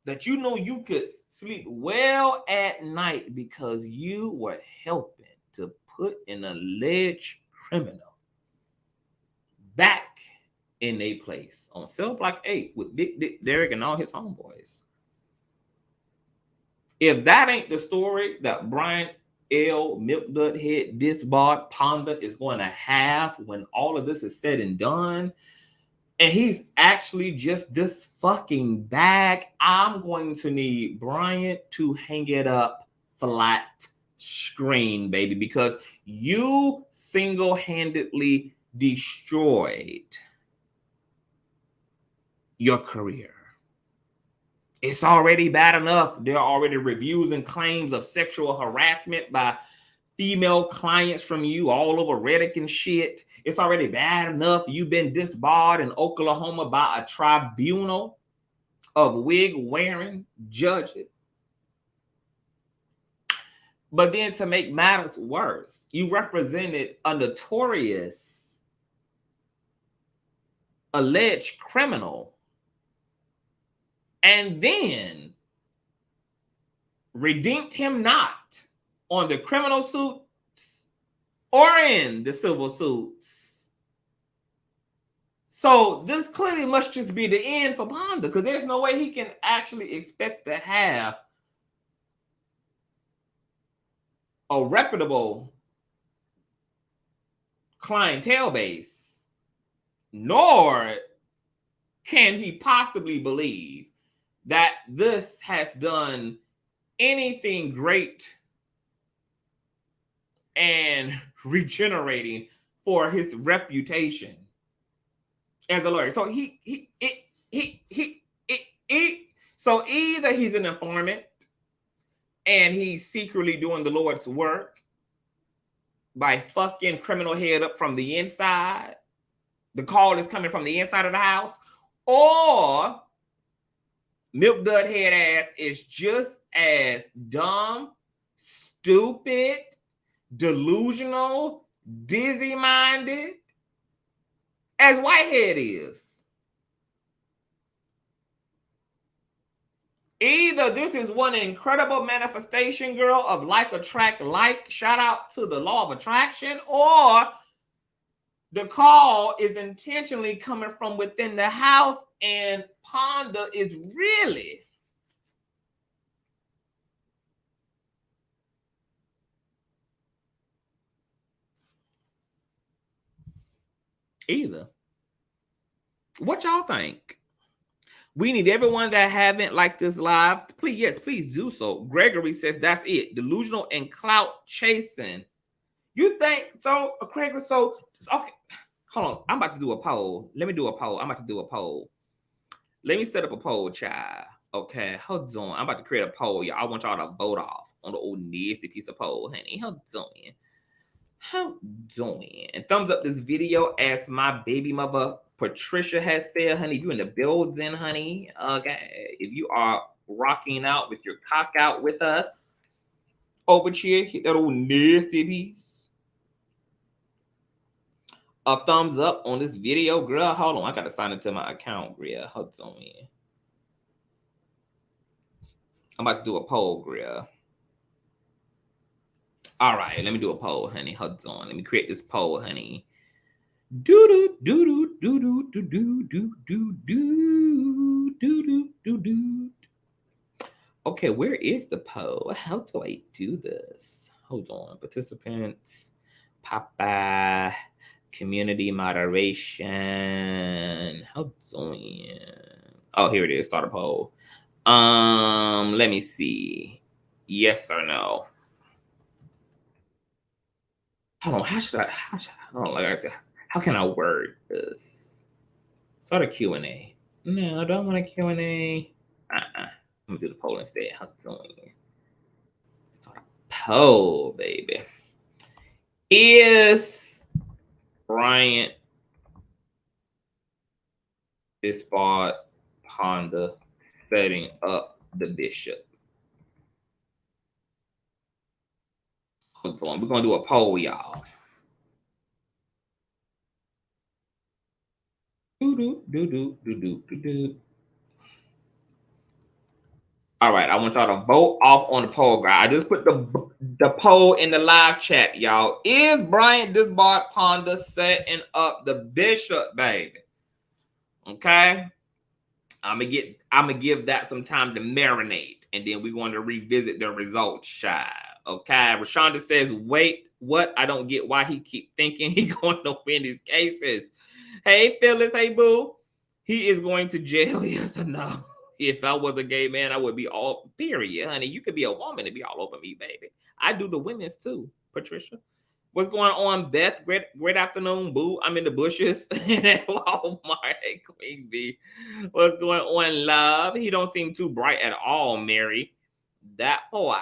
that you know you could sleep well at night because you were helping to put an alleged criminal back in a place on Cell Block 8 with Big Dick Derek and all his homeboys. If that ain't the story that Brian L. Milk Dud Head Disbarred Ponda is going to have when all of this is said and done, and he's actually just this fucking bag, I'm going to need Bryant to hang it up flat screen, baby, because you single-handedly destroyed your career. It's already bad enough. There are already reviews and claims of sexual harassment by female clients from you all over Reddit and shit. It's already bad enough you've been disbarred in Oklahoma by a tribunal of wig-wearing judges. But then to make matters worse, you represented a notorious alleged criminal and then redeemed him not on the criminal suits or in the civil suits. So this clearly must just be the end for Ponda, because there's no way he can actually expect to have a reputable clientele base, nor can he possibly believe that this has done anything great and regenerating for his reputation as a lawyer. So so either he's an informant and he's secretly doing the Lord's work by fucking criminal head up from the inside. The call is coming from the inside of the house. Or Milk Dud head ass is just as dumb, stupid, delusional, dizzy-minded as Whitehead is. Either this is one incredible manifestation, girl, of like attract like, shout out to the law of attraction, or the call is intentionally coming from within the house and Ponda is really either. What y'all think? We need everyone that haven't liked this live. Please, yes, please do so. Gregory says that's it. Delusional and clout chasing. You think so, Gregory? So, okay. Hold on. I'm about to do a poll. Let me do a poll. I'm about to do a poll. Let me set up a poll, child. Okay, hold on. I'm about to create a poll, y'all. I want y'all to vote off on the old nasty piece of poll, honey. Hold on. How doing? And thumbs up this video as my baby mother Patricia has said, honey. If you in the building, honey. Okay. If you are rocking out with your cock out with us over here, hit that old nasty piece. A thumbs up on this video, girl. Hold on. I gotta sign into my account, girl. Hold on. I'm about to do a poll, girl. All right, let me do a poll, honey. Hold on. Let me create this poll, honey. Do do do do do do do do do do do do do. Okay, where is the poll? How do I do this? Hold on. Participants, Papa, community moderation. Hold on. Oh, here it is. Start a poll. Let me see. Yes or no. Hold on, how should I, like I said, how can I word this? Start a Q&A. No, I don't want a Q&A. I'm gonna do the poll instead. How doing? Start a poll, baby. Is Bryant disbarred Ponda setting up the bishop? Hold on, we're gonna do a poll, y'all. All right, I want y'all to vote off on the poll, guys. I just put the poll in the live chat, y'all. Is Bryant disbarred Ponda setting up the bishop, baby? Okay, I'm gonna give that some time to marinate, and then we're going to revisit the results, child. Okay, Rashonda says, wait, what? I don't get why he keep thinking he going to win his cases. Hey, Phyllis, hey, boo. He is going to jail, yes or no? If I was a gay man, I would be all, period, honey. You could be a woman and be all over me, baby. I do the women's too, Patricia. What's going on, Beth? Great afternoon, boo. I'm in the bushes at Walmart. Hey, Queen B. What's going on, love? He don't seem too bright at all, Mary. That boy.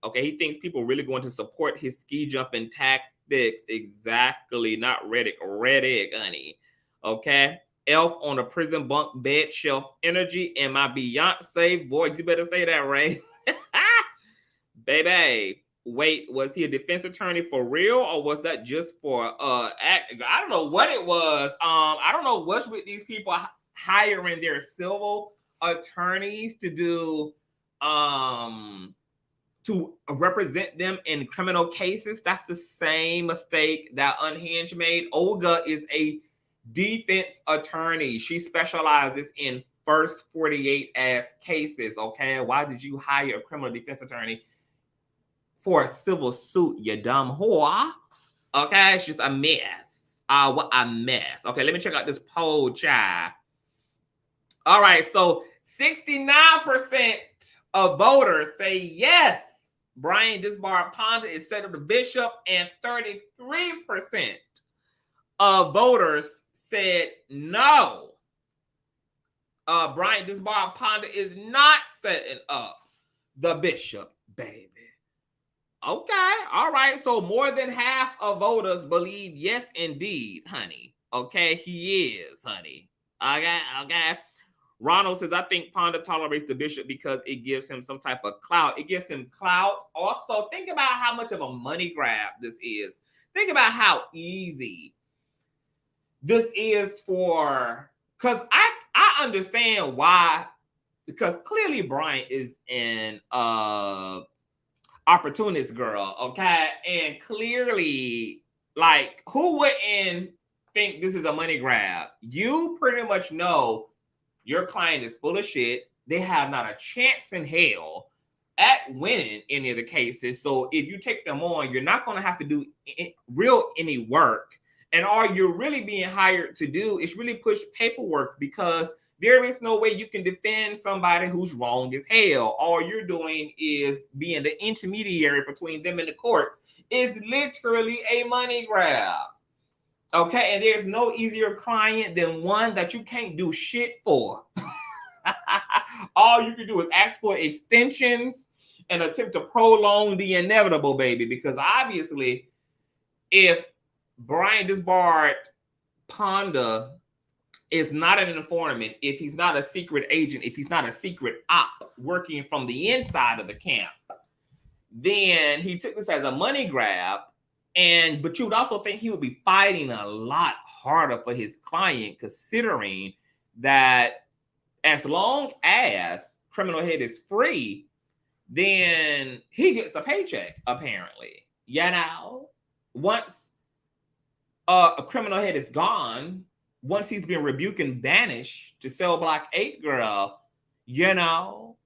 Okay, he thinks people really going to support his ski jumping tactics. Exactly, not Reddick, honey. Okay, Elf on a prison bunk bed shelf energy and my Beyonce voice. You better say that, Ray. Baby, wait, was he a defense attorney for real, or was that just for act? I don't know what it was. I don't know what's with these people hiring their civil attorneys to do to represent them in criminal cases. That's the same mistake that Unhinged made. Olga is a defense attorney. She specializes in first 48 ass cases. Okay, why did you hire a criminal defense attorney for a civil suit, you dumb whore? Okay, it's just a mess. What a mess. Okay, let me check out this poll, child. All right, so 69% of voters say yes, Brian Disbar Ponda is set up the bishop, and 33% of voters said no, Brian Disbar Ponda is not setting up the bishop, baby. Okay, all right. So more than half of voters believe yes, indeed, honey. Okay, he is, honey. Okay. Ronald says, I think Ponda tolerates the bishop because it gives him some type of clout. It gives him clout. Also, think about how much of a money grab this is. Think about how easy this is for, because I understand why, because clearly Brian is an opportunist girl, okay? And clearly, like, who wouldn't think this is a money grab? You pretty much know your client is full of shit. They have not a chance in hell at winning any of the cases. So if you take them on, you're not going to have to do any work. And all you're really being hired to do is really push paperwork, because there is no way you can defend somebody who's wrong as hell. All you're doing is being the intermediary between them and the courts. It's literally a money grab. Okay, and there's no easier client than one that you can't do shit for. All you can do is ask for extensions and attempt to prolong the inevitable, baby. Because obviously, if Brian Disbarred Ponda is not an informant, if he's not a secret agent, if he's not a secret op working from the inside of the camp, then he took this as a money grab. But you would also think he would be fighting a lot harder for his client, considering that as long as Criminal Head is free, then he gets a paycheck, apparently. You know, once a Criminal Head is gone, once he's been rebuked and banished to Cell Block 8 girl, you know,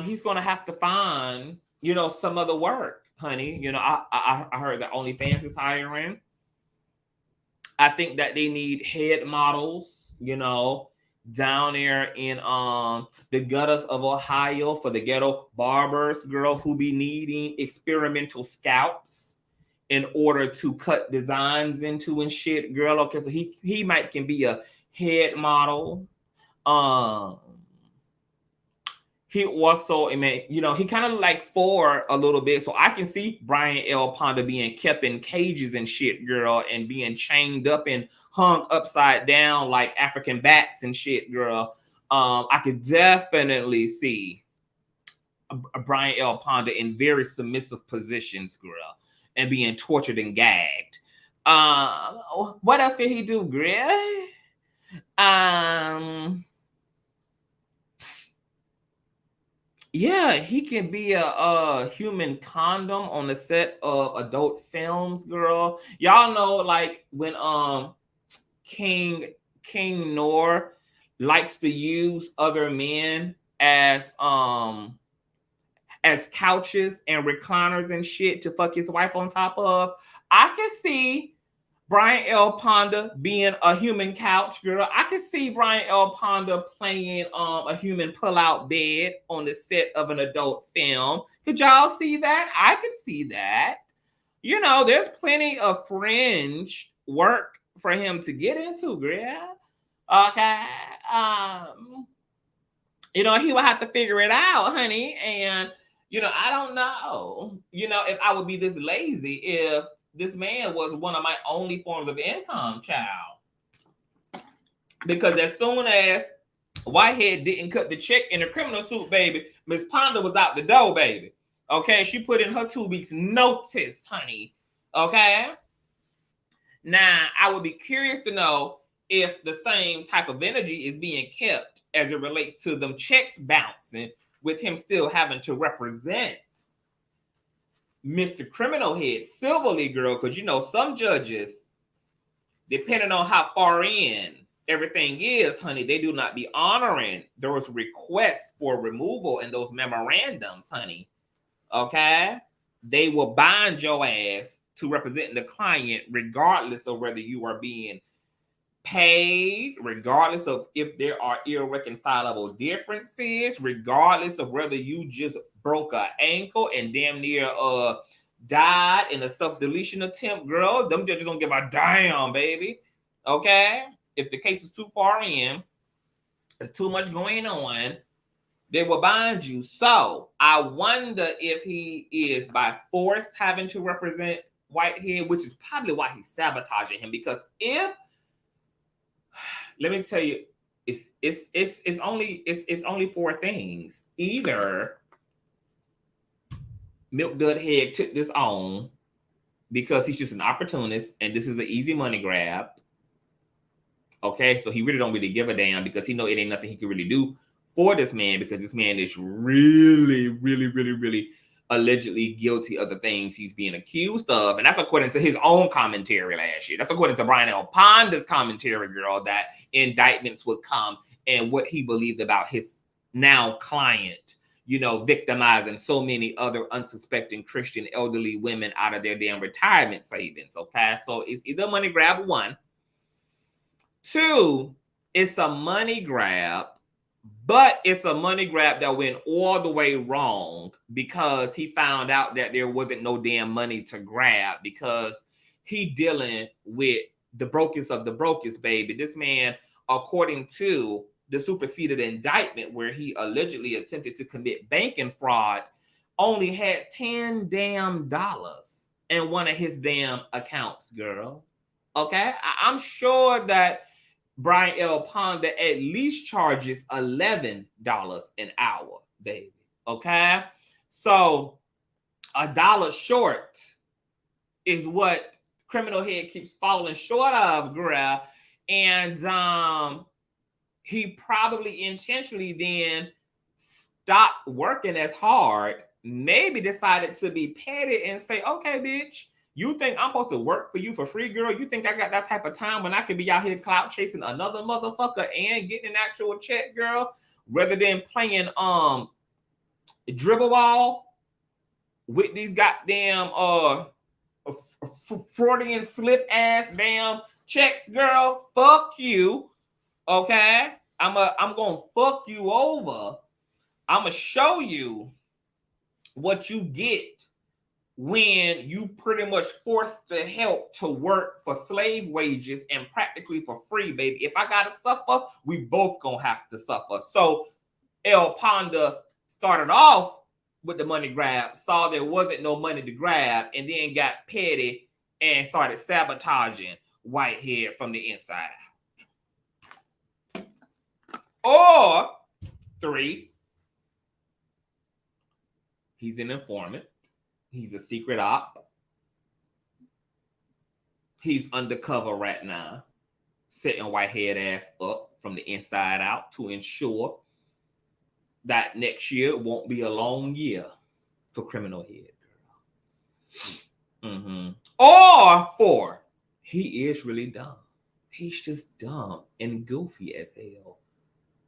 he's going to have to find, you know, some other work. Honey, you know, I heard that OnlyFans is hiring. I think that they need head models, you know, down there in the gutters of Ohio for the ghetto barbers, girl, who be needing experimental scalps in order to cut designs into and shit, girl. Okay, so he can be a head model. He also, you know, he kind of like for a little bit. So I can see Brian L. Ponda being kept in cages and shit, girl, and being chained up and hung upside down like African bats and shit, girl. I could definitely see a Brian L. Ponda in very submissive positions, girl, and being tortured and gagged. What else can he do, girl? Yeah, he can be a human condom on the set of adult films, girl. Y'all know, like, when King Nor likes to use other men as couches and recliners and shit to fuck his wife on top of. I can see Brian L. Ponda being a human couch, girl. I can see Brian L. Ponda playing a human pull-out bed on the set of an adult film. Could y'all see that? I could see that. You know, there's plenty of fringe work for him to get into, girl. Okay. You know, he will have to figure it out, honey. And, I don't know, if I would be this lazy if this man was one of my only forms of income, child. Because as soon as Whitehead didn't cut the check in the criminal suit, baby, Miss Ponda was out the door, baby. Okay, she put in her 2 weeks notice, honey. Okay. Now, I would be curious to know if the same type of energy is being kept as it relates to them checks bouncing with him still having to represent Mr. Criminal Head civilly, girl, because some judges, depending on how far in everything is, honey, they do not be honoring those requests for removal and those memorandums, honey. Okay? They will bind your ass to representing the client regardless of whether you are being paid, regardless of if there are irreconcilable differences, regardless of whether you just broke an ankle and damn near died in a self-deletion attempt, girl. Them judges don't give a damn, baby. Okay? If the case is too far in, there's too much going on, they will bind you. So I wonder if he is by force having to represent Whitehead, which is probably why he's sabotaging him. Because if, let me tell you, it's only 4 things. Either Milk Dud Head took this on because he's just an opportunist and this is an easy money grab. Okay, so he really don't really give a damn because he know it ain't nothing he can really do for this man because this man is really, really, really, really allegedly guilty of the things he's being accused of. And that's according to his own commentary last year. That's according to Brian L. Ponda's commentary, girl, that indictments would come and what he believed about his now client, victimizing so many other unsuspecting Christian elderly women out of their damn retirement savings. Okay, so it's either money grab 1. 2, it's a money grab, but it's a money grab that went all the way wrong because he found out that there wasn't no damn money to grab because he dealing with the brokest of the brokest, baby. This man, according to the superseded indictment where he allegedly attempted to commit banking fraud, only had $10 damn in one of his damn accounts, girl. Okay? I'm sure that Brian L. Ponda at least charges $11 an hour, baby. Okay? So $1 short is what Criminal Head keeps falling short of, girl. And he probably intentionally then stopped working as hard, maybe decided to be petty and say, okay, bitch, you think I'm supposed to work for you for free, girl? You think I got that type of time when I could be out here clout chasing another motherfucker and getting an actual check, girl, rather than playing dribble ball with these goddamn Freudian slip ass damn checks, girl? Fuck you. Okay? I'm gonna fuck you over. I'm gonna show you what you get when you pretty much force the help to work for slave wages and practically for free, baby. If I gotta suffer, we both gonna have to suffer. So L. Ponda started off with the money grab, saw there wasn't no money to grab, and then got petty and started sabotaging Whitehead from the inside out. Or 3, he's an informant. He's a secret op. He's undercover right now, setting Whitehead ass up from the inside out to ensure that next year won't be a long year for Criminal Head, girl. Or 4, he is really dumb. He's just dumb and goofy as hell.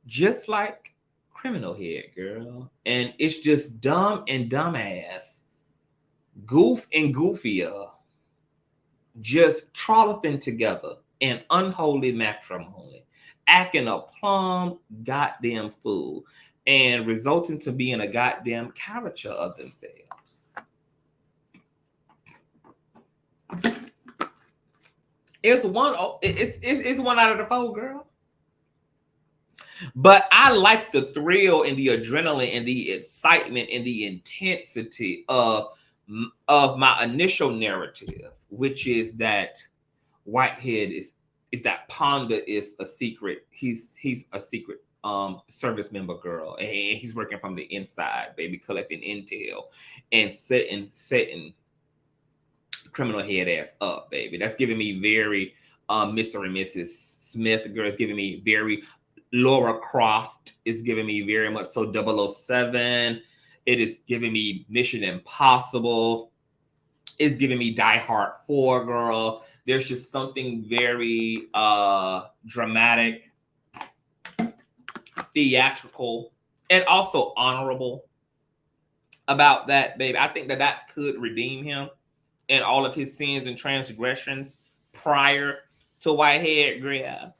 Just like Criminal Head, girl. And it's just dumb and dumbass. Goof and goofier, just trolloping together in unholy matrimony, acting a plumb goddamn fool, and resulting to being a goddamn caricature of themselves. It's one out of the 4, girl. But I like the thrill and the adrenaline and the excitement and the intensity of my initial narrative, which is that Whitehead is that Ponda is a secret. He's a secret service member girl, and he's working from the inside, baby, collecting intel and setting criminal head ass up, baby. That's giving me very Mr. and Mrs. Smith girl. It's giving me very Laura Croft. Is giving me very much so 007. It is giving me Mission Impossible. It's giving me Die Hard 4 girl. There's just something very dramatic, theatrical, and also honorable about that, baby. I think that could redeem him and all of his sins and transgressions prior to Whitehead grab.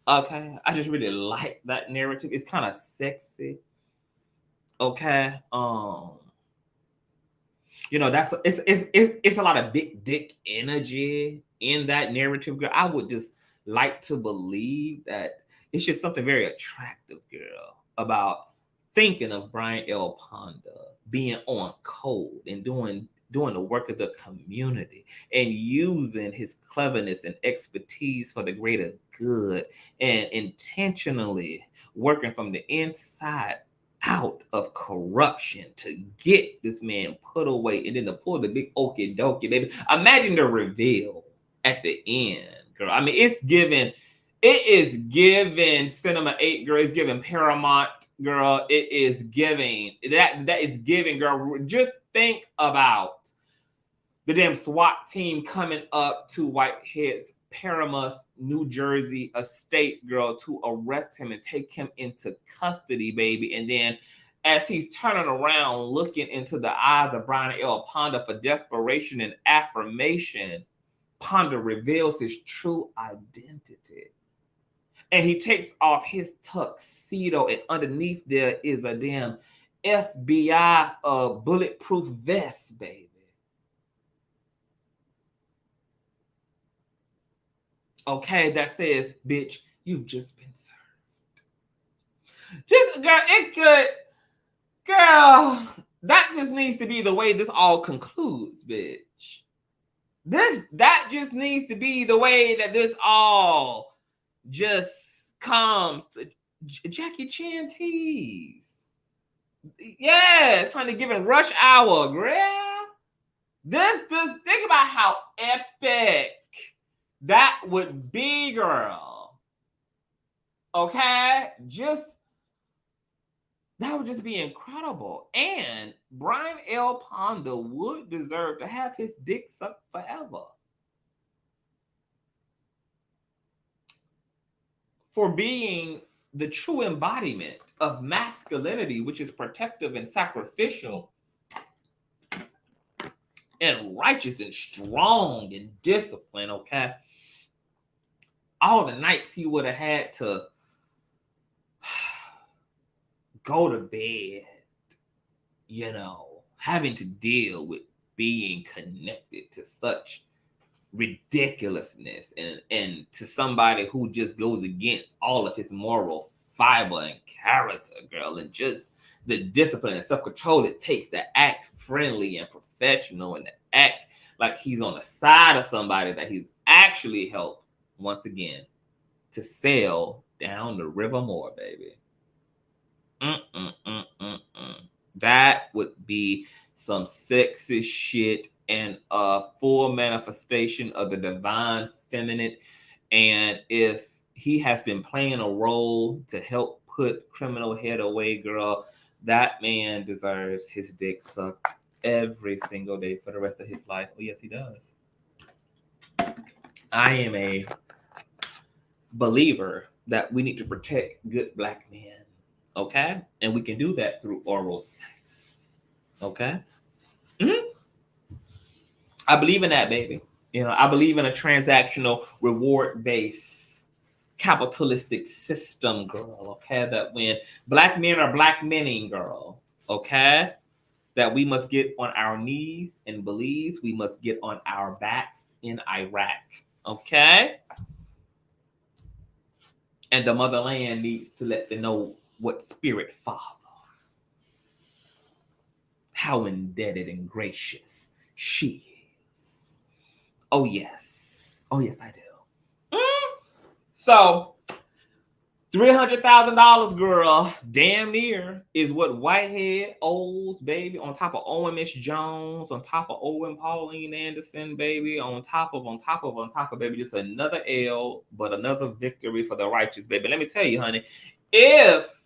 Okay, I just really like that narrative. It's kind of sexy. Okay, you know, it's a lot of big dick energy in that narrative, girl. I would just like to believe that it's just something very attractive, girl, about thinking of Brian L. Ponda being on code and doing the work of the community and using his cleverness and expertise for the greater good and intentionally working from the inside out of corruption to get this man put away and then to pull the big okie dokie, baby. Imagine the reveal at the end, girl. I mean, it is giving Cinema 8, girl. It's giving Paramount, girl. It is giving that is giving, girl. Just think about the damn SWAT team coming up to Whitehead's Paramus, New Jersey estate, girl, to arrest him and take him into custody, baby. And then as he's turning around, looking into the eyes of Brian L. Ponda for desperation and affirmation, Ponda reveals his true identity. And he takes off his tuxedo, and underneath there is a damn FBI bulletproof vest, baby. Okay, that says, bitch, you've just been served. Just, girl, that just needs to be the way this all concludes, bitch. That just needs to be the way that this all just comes to Jackie Chan tease. Yes, honey, giving Rush Hour, girl. Think about how epic that would be, girl. Okay? That would just be incredible. And Brian L. Ponda would deserve to have his dick sucked forever. For being the true embodiment of masculinity, which is protective and sacrificial and righteous and strong and disciplined, okay? All the nights he would have had to go to bed, you know, having to deal with being connected to such ridiculousness and to somebody who just goes against all of his moral fiber and character, girl, and just the discipline and self-control it takes to act friendly and professional and to act like he's on the side of somebody that he's actually helped, once again, to sail down the river more, baby. That would be some sexy shit and a full manifestation of the divine feminine. And if he has been playing a role to help put criminal head away, girl, that man deserves his dick sucked every single day for the rest of his life. Oh, yes, he does. I am a believer that we need to protect good black men, okay? And we can do that through oral sex, okay? I believe in that, baby. You know, I believe in a transactional, reward-based, capitalistic system, girl, okay? That when black men are black mening, girl, okay? That we must get on our knees in Belize. We must get on our backs in Iraq, okay? And the motherland needs to let them know what spirit father, how indebted and gracious she is. Oh, yes. Oh, yes, I do. So, $300,000, girl, damn near, is what Whitehead owes, baby, on top of Owen Miss Jones, on top of Owen Pauline Anderson, baby, on top of, baby, just another L, but another victory for the righteous, baby. Let me tell you, honey, if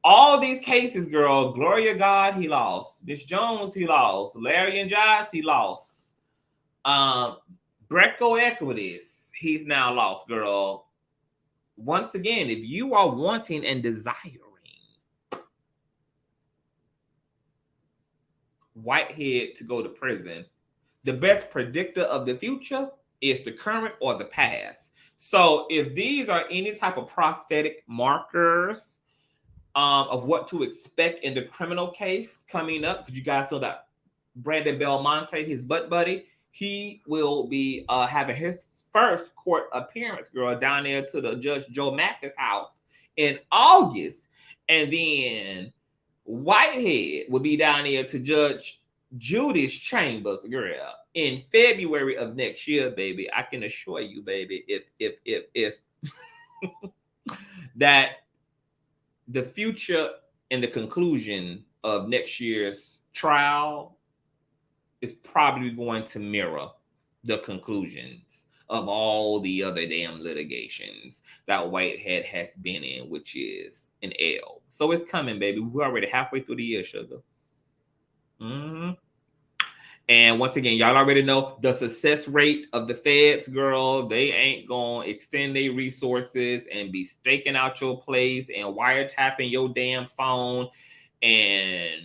all these cases, girl, Gloria God, he lost. Miss Jones, he lost. Larry and Josh, he lost. Breco Equities, he's now lost, girl. Once again, if you are wanting and desiring Whitehead to go to prison, the best predictor of the future is the current or the past. So if these are any type of prophetic markers of what to expect in the criminal case coming up, because you guys know that Brandon Belmonte, his butt buddy, he will be having his first court appearance, girl, down there to the Judge Joe Mathis house in August. And then Whitehead will be down there to Judge Judy's chambers, girl, in February of next year, baby. I can assure you, baby, if that the future and the conclusion of next year's trial is probably going to mirror the conclusions of all the other damn litigations that Whitehead has been in, which is an L. So it's coming, baby. We're already halfway through the year, sugar. And once again, y'all already know the success rate of the feds, girl. They ain't gonna extend their resources and be staking out your place and wiretapping your damn phone and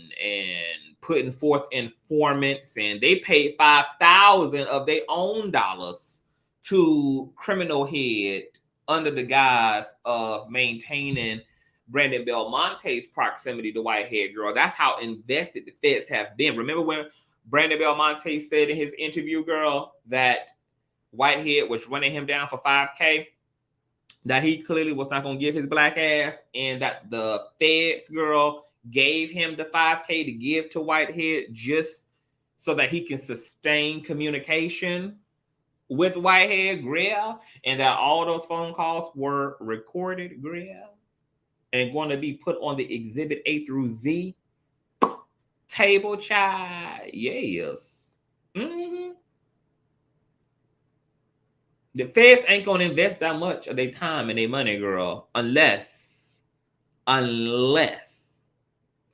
putting forth informants. And they paid $5,000 of their own dollars to Criminal Head under the guise of maintaining Brandon Belmonte's proximity to Whitehead, girl. That's how invested the feds have been. Remember when Brandon Belmonte said in his interview, girl, that Whitehead was running him down for $5K, that he clearly was not going to give his black ass, and that the feds, girl, gave him the $5K to give to Whitehead just so that he can sustain communication with Whitehead, girl, and that all those phone calls were recorded, girl, and going to be put on the Exhibit A through Z table, child. Yes. The feds ain't gonna invest that much of their time and their money, girl, unless, and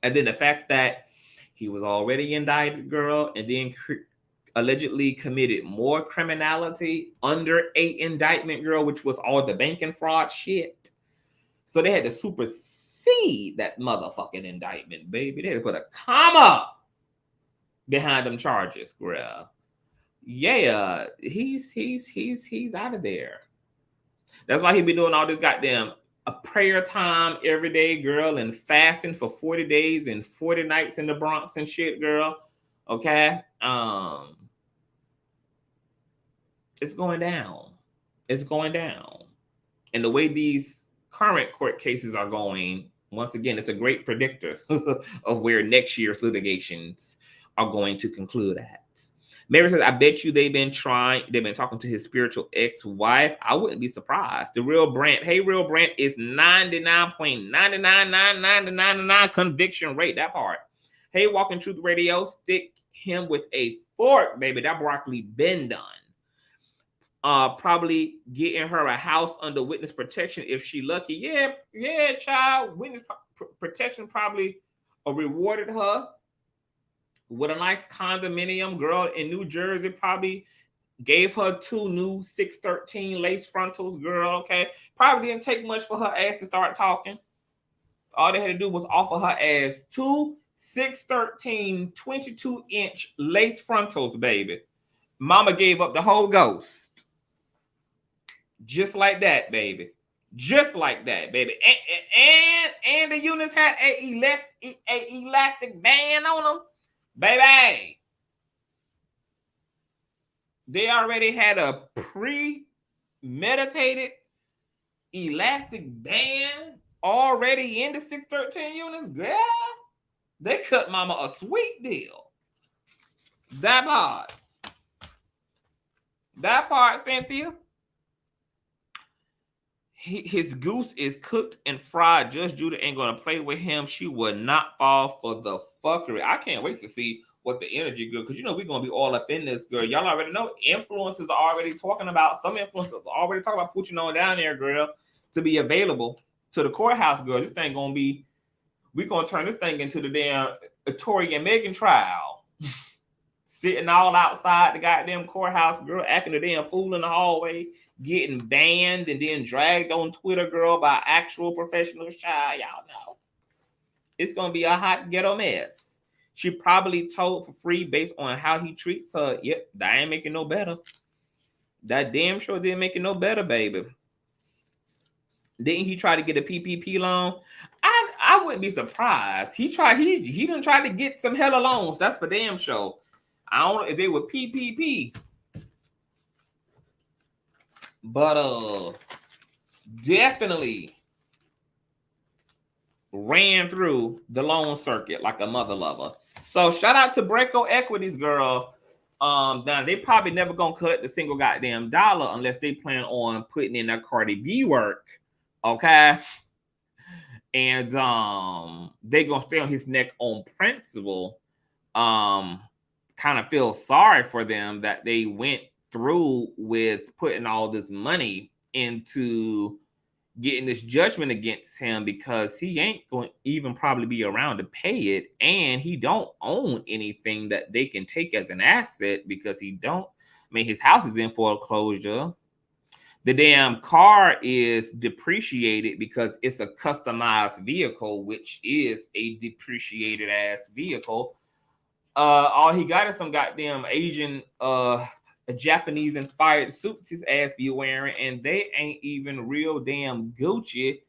then the fact that he was already indicted, girl, and then allegedly committed more criminality under a indictment, girl, which was all the banking fraud shit. So they had to supersede that motherfucking indictment, baby. They had to put a comma behind them charges, girl. Yeah, he's out of there. That's why he be doing all this goddamn a prayer time every day, girl, and fasting for 40 days and 40 nights in the Bronx and shit, girl. Okay? It's going down. It's going down. And the way these current court cases are going, once again, it's a great predictor of where next year's litigations are going to conclude at. Mary says, I bet you they've been talking to his spiritual ex-wife. I wouldn't be surprised. The Real Brant, hey, Real Brant is 99.99999 conviction rate, that part. Hey, Walking Truth Radio, stick him with a fork, baby. That broccoli been done. Probably getting her a house under witness protection if she lucky. Yeah, child. Witness protection probably rewarded her with a nice condominium, girl, in New Jersey. Probably gave her 2 new 613 lace frontals, girl, okay? Probably didn't take much for her ass to start talking. All they had to do was offer her ass 2 613 22-inch lace frontals, baby. Mama gave up the whole ghost. Just like that, baby. Just like that, baby. And the units had a elastic band on them. Baby. They already had a premeditated elastic band already in the 613 units, girl. They cut mama a sweet deal. That part, Cynthia. His goose is cooked and fried. Judge Judah ain't gonna play with him. She would not fall for the fuckery. I can't wait to see what the energy, girl, because you know we're gonna be all up in this, girl. Y'all already know influencers are already talking about, some influencers are already talking about putting on down there, girl, to be available to the courthouse, girl. This thing gonna be, we're gonna turn this thing into the damn Tory and Megan trial. Sitting all outside the goddamn courthouse, girl, acting a damn fool in the hallway, getting banned and then dragged on Twitter, girl, by actual professionals. Child, y'all know. It's going to be a hot ghetto mess. She probably told for free based on how he treats her. Yep, that ain't making no better. That damn sure didn't make it no better, baby. Didn't he try to get a PPP loan? I wouldn't be surprised. He done tried to get some hella loans. That's for damn sure. I don't know if they were PPP. But definitely ran through the loan circuit like a mother lover. So shout out to Breco Equities, girl. Now they probably never gonna collect a single goddamn dollar unless they plan on putting in that Cardi B work. Okay. And they gonna stay on his neck on principle. Kind of feel sorry for them that they went through with putting all this money into getting this judgment against him, because he ain't going to even probably be around to pay it, and he don't own anything that they can take as an asset, because he don't, I mean, his house is in foreclosure. The damn car is depreciated because it's a customized vehicle, which is a depreciated ass vehicle. All he got is some goddamn Asian Japanese inspired suits his ass be wearing, and they ain't even real damn Gucci,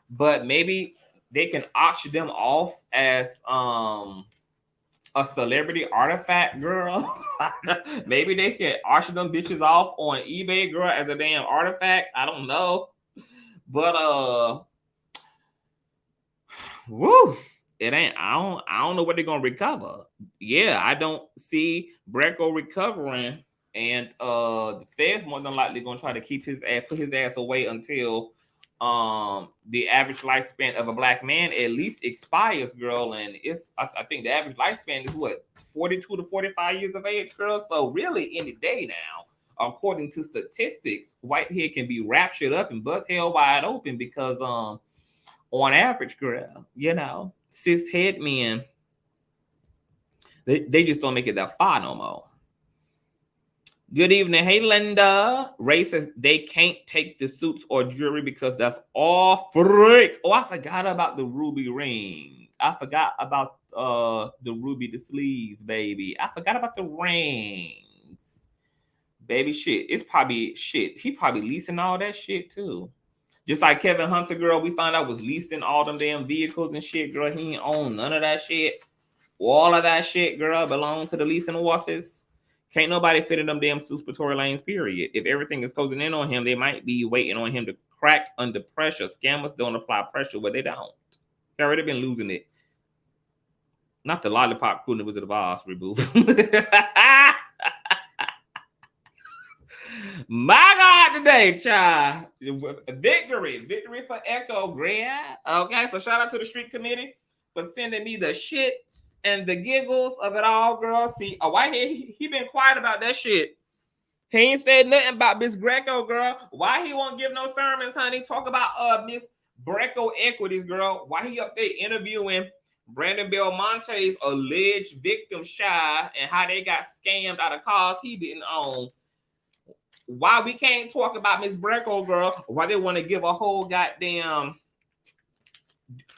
but maybe they can auction them off as a celebrity artifact, girl. Maybe they can auction them bitches off on eBay, girl, as a damn artifact. I don't know. But woo. It ain't, I don't know what they're gonna recover. Yeah, I don't see Breco recovering, and the Fed's more than likely gonna try to keep his ass, put his ass away until the average lifespan of a black man at least expires, girl. And it's I think the average lifespan is what, 42 to 45 years of age, girl. So really any day now, according to statistics, Whitehead can be raptured up and bust hell wide open, because on average, girl, you know, cis head men, they just don't make it that far no more. Good evening. Hey, Linda. Ray says they can't take the suits or jewelry because that's all freak. Oh, I forgot about the ruby ring. I forgot about the ruby, the sleeves, baby. I forgot about the rings. Baby, shit. It's probably shit. He probably leasing all that shit too. Just like Kevin Hunter, girl, we found out was leasing all them damn vehicles and shit, girl. He ain't own none of that shit. All of that shit, girl, belong to the leasing office. Can't nobody fit in them damn suits for Tory Lanez, period. If everything is closing in on him, they might be waiting on him to crack under pressure. Scammers don't apply pressure, but they don't. They already been losing it. Not the lollipop cool with the Voss reboot. My God, today, child. Victory for Echo, Grant. Okay, so shout out to the street committee for sending me the shits and the giggles of it all, girl. See, Whitehead, he been quiet about that shit. He ain't said nothing about Miss Greco, girl. Why he won't give no sermons, honey? Talk about Miss Breco Equities, girl. Why he up there interviewing Brandon Belmonte's alleged victim, Shy, and how they got scammed out of cars he didn't own. Why we can't talk about Miss Breco, girl? Why they want to give a whole goddamn,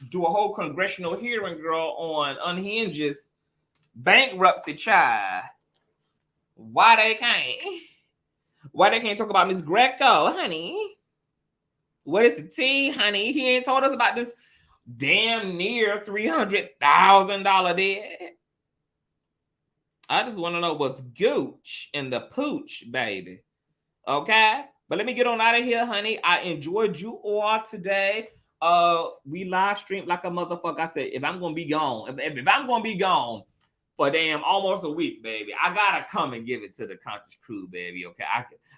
do a whole congressional hearing, girl, on Unhinges bankruptcy, child? Why they can't? Why they can't talk about Miss Greco, honey? What is the tea, honey? He ain't told us about this damn near $300,000 debt. I just want to know what's gooch in the pooch, baby. Okay? But let me get on out of here, honey. I enjoyed you all today. We live streamed like a motherfucker. I said, if I'm gonna be gone, if I'm gonna be gone for damn almost a week, baby, I gotta come and give it to the conscious crew, baby. Okay,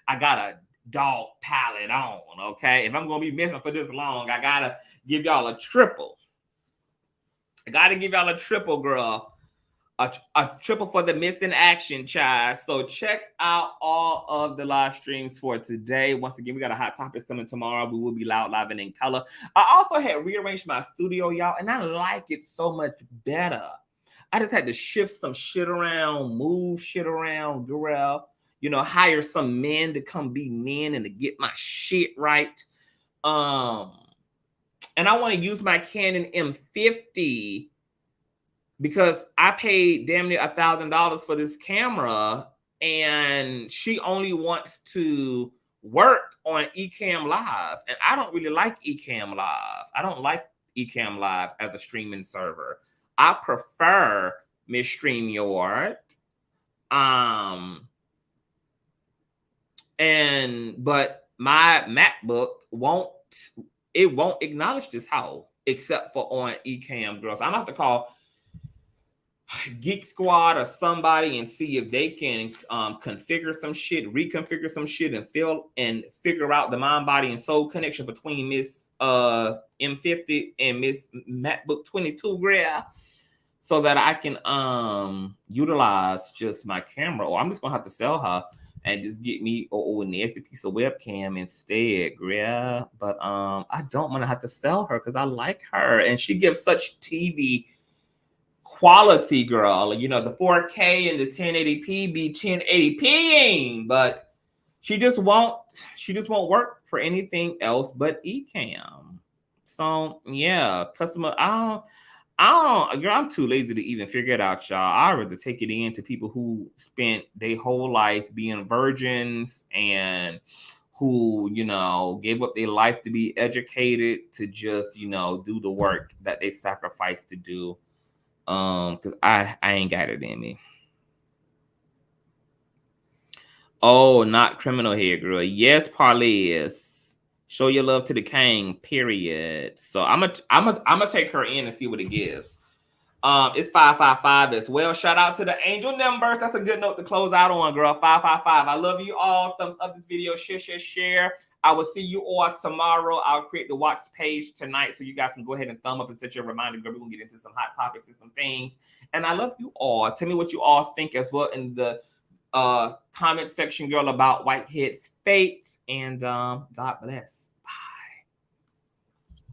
I gotta dog palette on. Okay, if I'm gonna be missing for this long, I gotta give y'all a triple. I gotta give y'all a triple, girl. A triple for the missing action, child. So check out all of the live streams for today. Once again, we got a hot topics coming tomorrow. We will be loud, live, and in color. I also had rearranged my studio, y'all, and I like it so much better. I just had to shift some shit around, move shit around, girl. You know, hire some men to come be men and to get my shit right. And I want to use my Canon M50 because I paid damn near $1,000 for this camera, and she only wants to work on Ecamm Live, and I don't really like Ecamm Live. I don't like Ecamm Live as a streaming server. I prefer Miss StreamYard. But my MacBook won't acknowledge this hoe except for on Ecamm, girls. I'm gonna have to call Geek Squad or somebody and see if they can configure some shit, reconfigure some shit, and figure out the mind, body, and soul connection between Miss M50 and Miss MacBook 22, girl, so that I can utilize just my camera. Or I'm just gonna have to sell her and just get me a nasty piece of webcam instead, girl. But I don't want to have to sell her because I like her and she gives such TV quality, girl. You know, the 4K and the 1080p be 1080ping, but she just won't work for anything else but Ecamm. So yeah, customer, I don't, girl, I'm too lazy to even figure it out, y'all. I'd rather take it in to people who spent their whole life being virgins and who, you know, gave up their life to be educated to just, you know, do the work that they sacrificed to do. Because I ain't got it in me. Oh, not criminal here, girl. Yes, Parleys. Show your love to the king, period. So I'm gonna take her in and see what it gives. It's 555 as well. Shout out to the angel numbers. That's a good note to close out on, girl. 555. I love you all. Thumbs up this video. Share. I will see you all tomorrow. I'll create the watch page tonight so you guys can go ahead and thumb up and set your reminder. Girl, we're gonna get into some hot topics and some things. And I love you all. Tell me what you all think as well in the comment section, girl, about Whitehead's fate. And God bless.